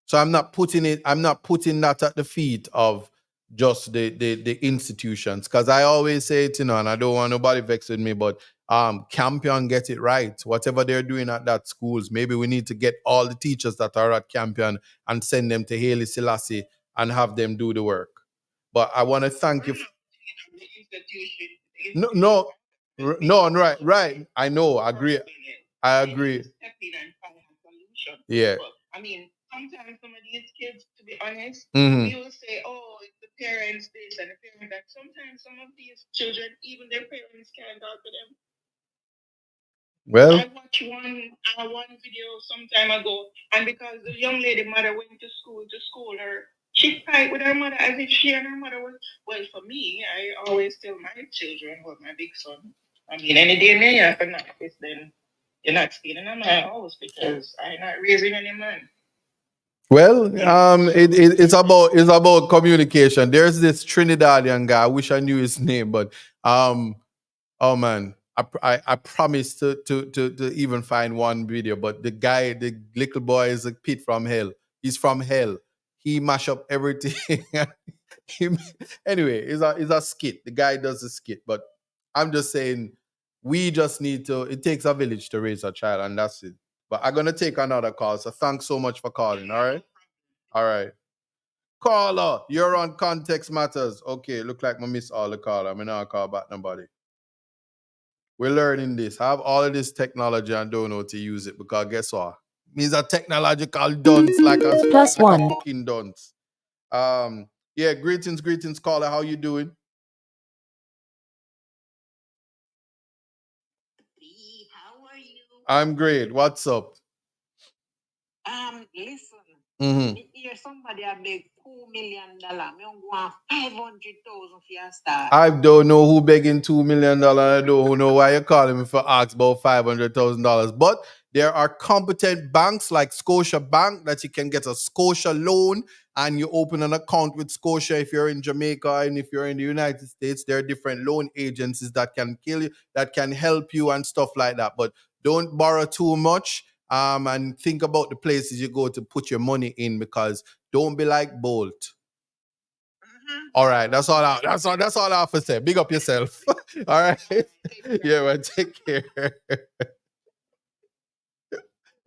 So I'm not putting that at the feet of just the institutions, because I always say it, and I don't want nobody vexed with me, but Campion get it right. Whatever they're doing at that schools, maybe we need to get all the teachers that are at Campion and send them to Haile Selassie and have them do the work. But I want to thank you. No, no, no, right. I know, agree. I agree. Yeah. I mean, sometimes some of these kids, to be honest, Mhm. we will say, "Oh, it's the parents this and the parents that." Sometimes some of these children, even their parents can't talk to them. Well, I watched one video some time ago, and because the young lady mother went to school her, she fight with her mother as if she and her mother was. Well, for me, I always tell my children, well, my big son, I mean, any day me have a knife, then you're not staying in my house because I'm not raising any man. well, it's about communication. There's this Trinidadian guy. I wish I knew his name, but oh man, I promised to even find one video. But the little boy is a pit from hell. He's from hell. He mash up everything. He- anyway, it's a skit. The guy does a skit, but I'm just saying we just need to. It takes a village to raise a child, and that's it. But I'm gonna take another call. So thanks so much for calling. All right. Caller, you're on Context Matters. Okay, look like I miss all the call. I'm gonna call back nobody. We're learning this. I have all of this technology and don't know how to use it, because guess what? Me's a technological dunce, like a Plus like a one. fucking dunce. Yeah, greetings, caller. How you doing? How are you? I'm great. What's up? Listen. Mm-hmm. hear somebody a beg $2 million. Me want 500,000 for your start. I don't know who begging $2 million. I don't know why you're calling me for ask about $500,000. But there are competent banks like Scotia Bank that you can get a Scotia loan and you open an account with Scotia if you're in Jamaica, and if you're in the United States, there are different loan agencies that can that can help you and stuff like that. But don't borrow too much. And think about the places you go to put your money in, because don't be like Bolt. All right, that's all. That's all I have to say. Big up yourself. All right. Yeah, man. Take care.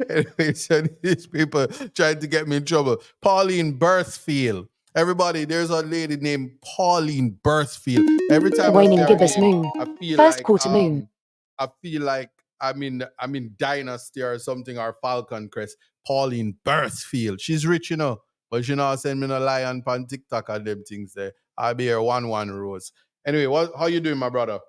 Anyway, so these people trying to get me in trouble. Pauline Birthfield. Everybody, there's a lady named Pauline Birthfield. Every time I see Waning her gibbous name, moon. I feel First like quarter moon. I feel like I'm in Dynasty or something, or Falcon Crest. Pauline Birthfield. She's rich, you know. But you know, send me no lion on TikTok and them things there. I'll be here 1-1 Rose. Anyway, how you doing, my brother?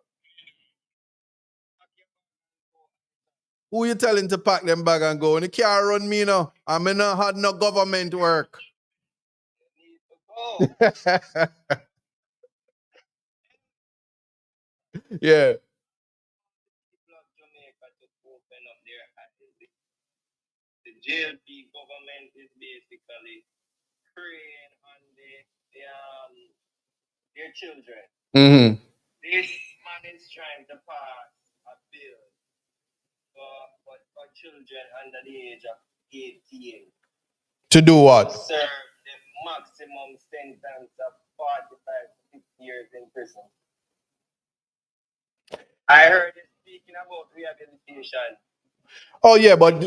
Who you telling to pack them bag and go? And you can't run me now. I mean, not had no government work. Yeah. The JLP government is basically preying on their children. Mm-hmm. This man is trying to pass a bill for children under the age of 18 To do what? to serve the maximum sentence of 45 to 50 years in prison. I heard you speaking about rehabilitation. Oh yeah, but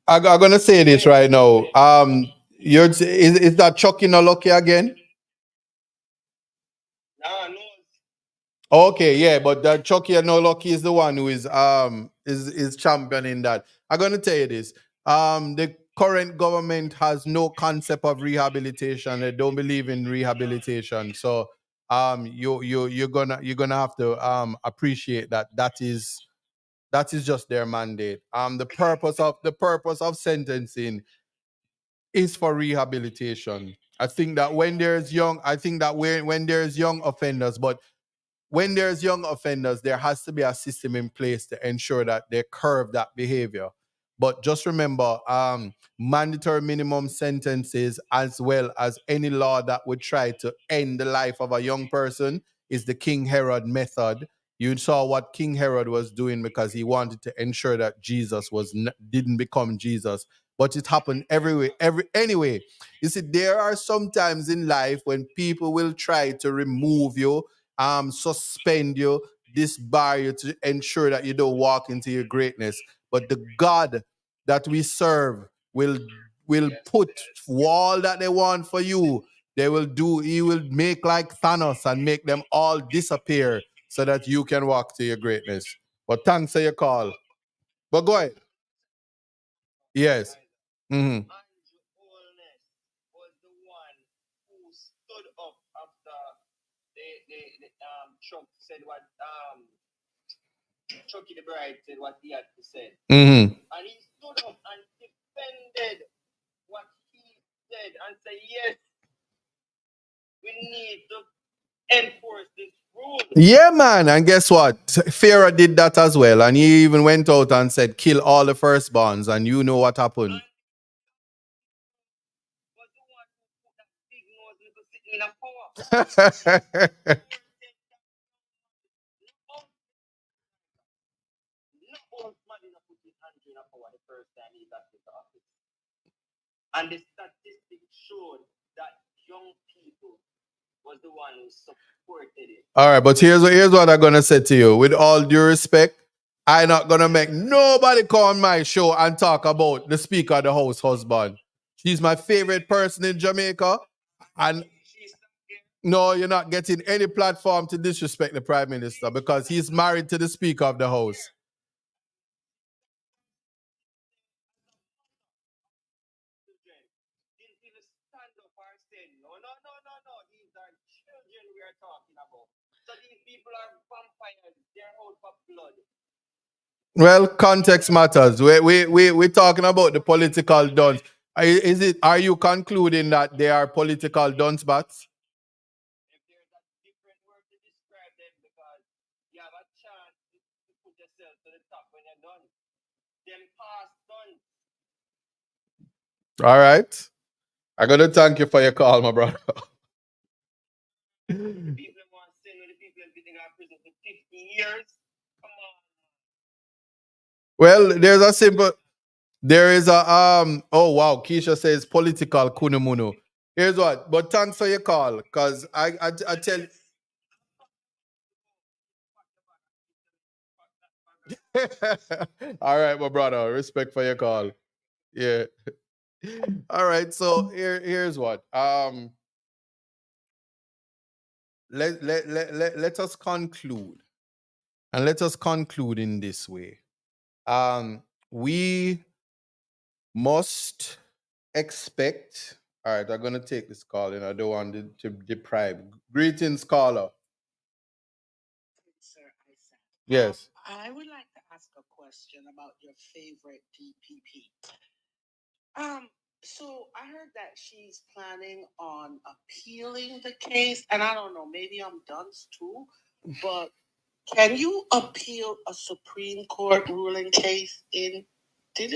I'm gonna say this right now. Is that Chucky no lucky again? No. Okay, yeah, but that Chucky and no lucky is the one who is championing that. I'm gonna tell you this. The current government has no concept of rehabilitation. They don't believe in rehabilitation. So you're gonna have to appreciate that that is just their mandate. The purpose of sentencing is for rehabilitation. I think that when there's young, I think that when there's young offenders, but when there's young offenders, there has to be a system in place to ensure that they curb that behavior. But just remember, mandatory minimum sentences, as well as any law that would try to end the life of a young person, is the King Herod method. You saw what King Herod was doing because he wanted to ensure that Jesus didn't become Jesus. But it happened everywhere. Anyway, you see, there are some times in life when people will try to remove you, suspend you, disbar you to ensure that you don't walk into your greatness. But the God that we serve will put all that they want for you. He will make like Thanos and make them all disappear so that you can walk to your greatness. But thanks for your call. But go ahead. Yes. Mm-hmm. Was the one who stood up after Trump said what Chucky the Bride said what he had to say. Mm-hmm. And he stood up and defended what he said and said, yes, we need to enforce this rule. Yeah, man. And guess what? Farah did that as well. And he even went out and said, kill all the firstborns. And you know what happened. Was the one who put that big nose little sitting in a power. And the statistics showed that young people was the one who supported it. All right, but here's what I'm gonna say to you. With all due respect, I'm not gonna make nobody come on my show and talk about the Speaker of the House husband. She's my favorite person in Jamaica. And no, you're not getting any platform to disrespect the Prime Minister because he's married to the Speaker of the House. We are talking about. So these people are vampires. They're out for blood. Well, context matters. We're talking about the political dons. Is it? Are you concluding that they are political duncebats? If there's a different word to describe them, because you have a chance to put yourself to the top when you're done. Them past done. All right. I'm gonna thank you for your call, my brother. People want to send the people have been in our prison for 50 years. Come on. Well, there's a simple. There is a Oh wow, Keisha says political kunumunu. Here's what. But thanks for your call, cause I tell. All right, my brother. Respect for your call. Yeah. All right. So here's what. Let us conclude, and let us conclude in this way. We must expect. All right, I'm gonna take this call, and I don't want to deprive. Greetings, caller. Sir Isaac. Yes. I would like to ask a question about your favorite DPP. So I heard that she's planning on appealing the case, and I don't know, maybe I'm dunce too, but can you appeal a Supreme Court ruling case in?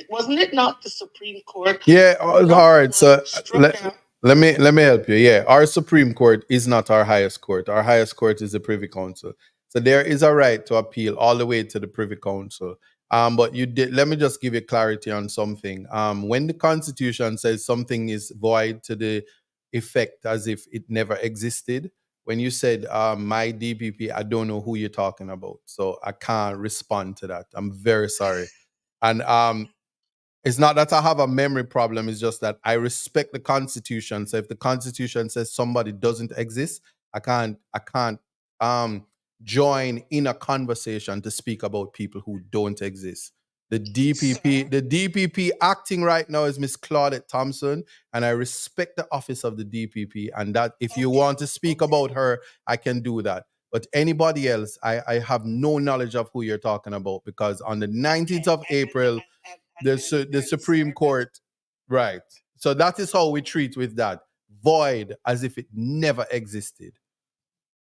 Wasn't it not the Supreme Court? Yeah. All right. So Struck out. let me help you. Yeah, our Supreme Court is not our highest court. Our highest court is the Privy Council. So there is a right to appeal all the way to the Privy Council. But you did. Let me just give you clarity on something. When the Constitution says something is void to the effect as if it never existed, when you said my DPP, I don't know who you're talking about, so I can't respond to that. I'm very sorry. And it's not that I have a memory problem. It's just that I respect the Constitution. So if the Constitution says somebody doesn't exist, I can't join in a conversation to speak about people who don't exist. The DPP acting right now is Miss Claudette Thompson, and I respect the office of the DPP. And that if you want to speak about her, I can do that. But anybody else, I have no knowledge of who you're talking about, because on the 19th of April, the Supreme Court, right? So that is how we treat with that void, as if it never existed.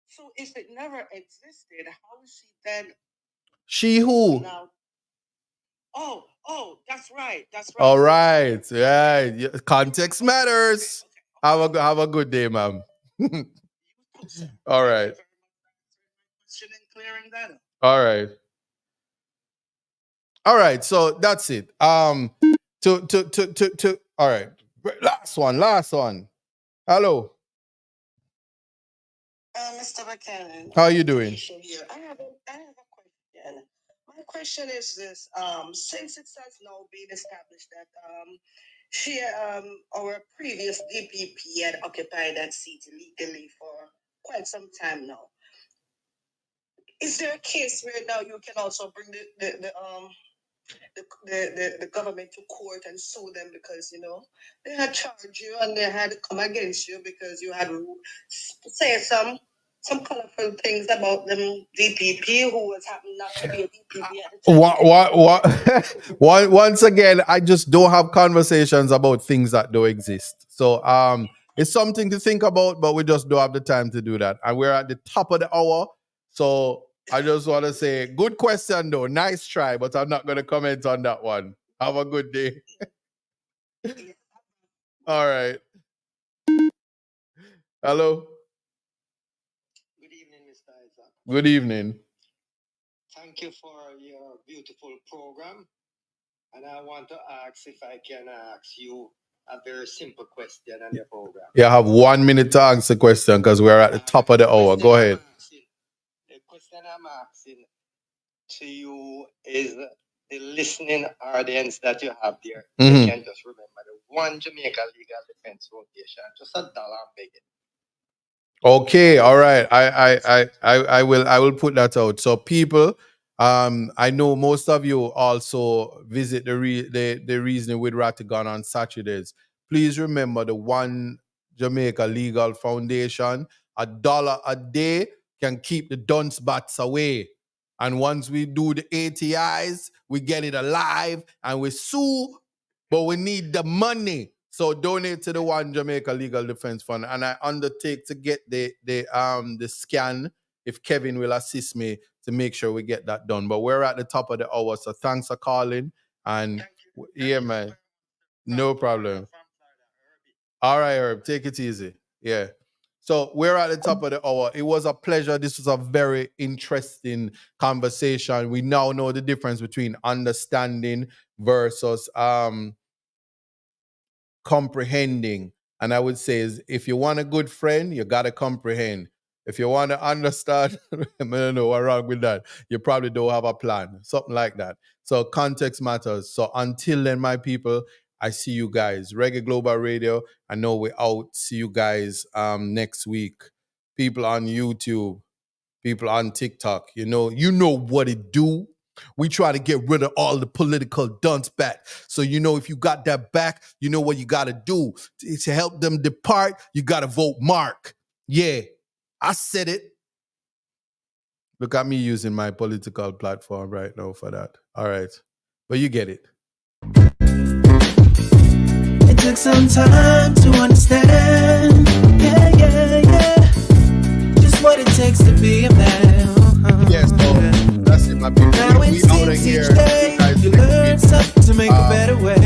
So if it never existed, how is she then? She who? Now, that's right. That's right. All right, right. Context matters. Have a good day, ma'am. All right. Clearing that up. All right. All right. So that's it. To. All right. Last one. Hello. Mr. Buchanan. How are you doing? Here. I have a question. My question is this: since it has now been established that our previous DPP had occupied that seat legally for quite some time now, is there a case where now you can also bring the government to court and sue them because they had charged you and they had come against you because you had say some colorful things about them DPP who was happening not to be a DPP at the time. Once again, I just don't have conversations about things that don't exist. So it's something to think about, but we just don't have the time to do that. And we're at the top of the hour. So I just want to say, good question though. Nice try, but I'm not going to comment on that one. Have a good day. All right. Hello. Good evening, Mr. Isaac. Good evening. Thank you for your beautiful program. And I want to ask if I can ask you a very simple question on your program. Yeah, I have 1 minute to answer the question because we're at the top of the hour. Go ahead. The question I'm asking to you is the listening audience that you have there. Mhm. You can just remember the one Jamaica Legal Defense Foundation, just $1 begging. Okay, all right. I will put that out. So people, I know most of you also visit the reasoning with Ratigan on Saturdays. Please remember the One Jamaica Legal Foundation. $1 a day can keep the duncebats away. And once we do the ATIs, we get it alive and we sue, but we need the money. So donate to the One Jamaica Legal Defense Fund, and I undertake to get the scan if Kevin will assist me to make sure we get that done. But we're at the top of the hour, so thanks for calling. And yeah, man, no problem. All right, Herb, take it easy. Yeah. So we're at the top of the hour. It was a pleasure. This was a very interesting conversation. We now know the difference between understanding versus comprehending. And I would say is if you want a good friend, you gotta comprehend. If you want to understand, I don't know what's wrong with that. You probably don't have a plan, something like that. So context matters. So until then, my people, I see you guys. Reggae Global Radio. I know we're out. See you guys next week. People on YouTube, people on TikTok. You know what it do. We try to get rid of all the political Duncebat. So, if you got that back, you know what you got to do. To help them depart, you got to vote Mark. Yeah, I said it. Look at me using my political platform right now for that. All right. But you get it. It took some time to understand. Yeah. Just what it takes to be a man. Yes, so that's it, my people. Now it seems each day you learn something to make a better way.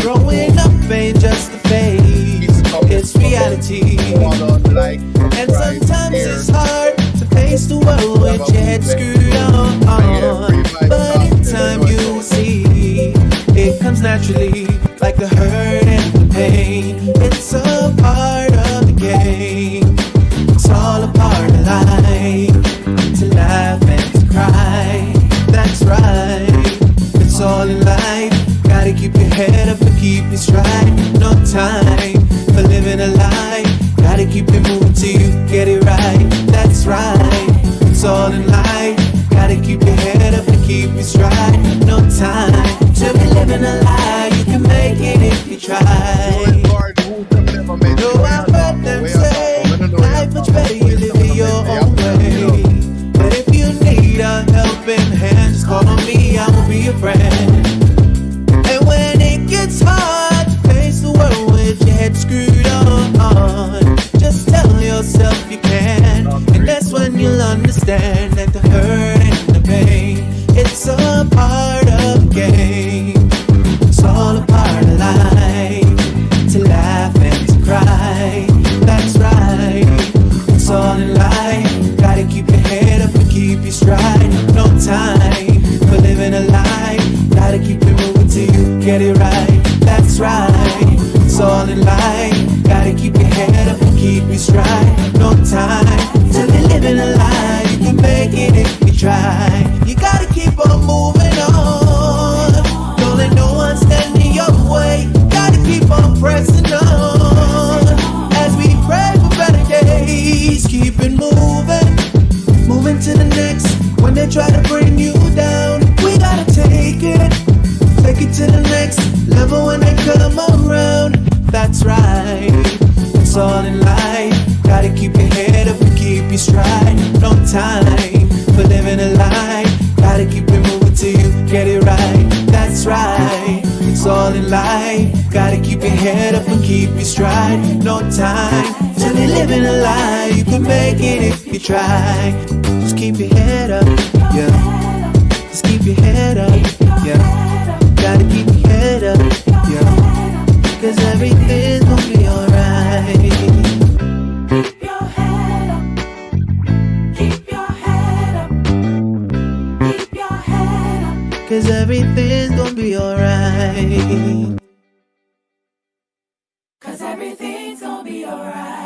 Growing up ain't just a phase, it's reality. And sometimes it's hard to face the world with your head screwed on. But in time you see, it comes naturally, like the hurt and the pain. It's a part of the game. It's all a part of life, to laugh and to cry. That's right, it's all in life. Gotta keep your head up and keep it stride. No time for living a lie. Gotta keep it moving till you get it right. That's right, it's all in life. Gotta keep your head up and keep it stride. No time to be living a lie. You can make it if you try. No, I've heard them say life much better you live it your own way. But if you need a helping hand, just call on me, I will be your friend. And when it gets hard to face the world with your head screwed on, just tell yourself you can. And that's when you'll understand that the hurt and the pain, it's a part of the game. It's all a part of life, to laugh and to cry. That's right, it's all in life. Gotta keep your head up and keep your stride. No time for living a lie. Gotta keep it moving till you get it right. That's right, it's all in life. Gotta keep your head up and keep your stride. No time to be living a lie. You can make it if you try. You gotta keep on moving on. Don't let no one stand in your way. Gotta keep on pressing on. As we pray for better days, keep it moving to the next. When they try to bring you down, we gotta take it to the next level when they come around. That's right, it's all in life. Gotta keep your head up and keep your stride. No time for living a lie. Gotta keep it moving till you get it right. That's right, it's all in life. Gotta keep your head up and keep your stride. No time to be living a lie. You can make it if you try. Just keep your head up, yeah. Just keep your head up, yeah. Gotta keep your head up, yeah. Cause everything's gonna be alright. Keep your head up. Keep your head up. Keep your head up. Cause everything's gonna be alright. Cause everything's gonna be alright.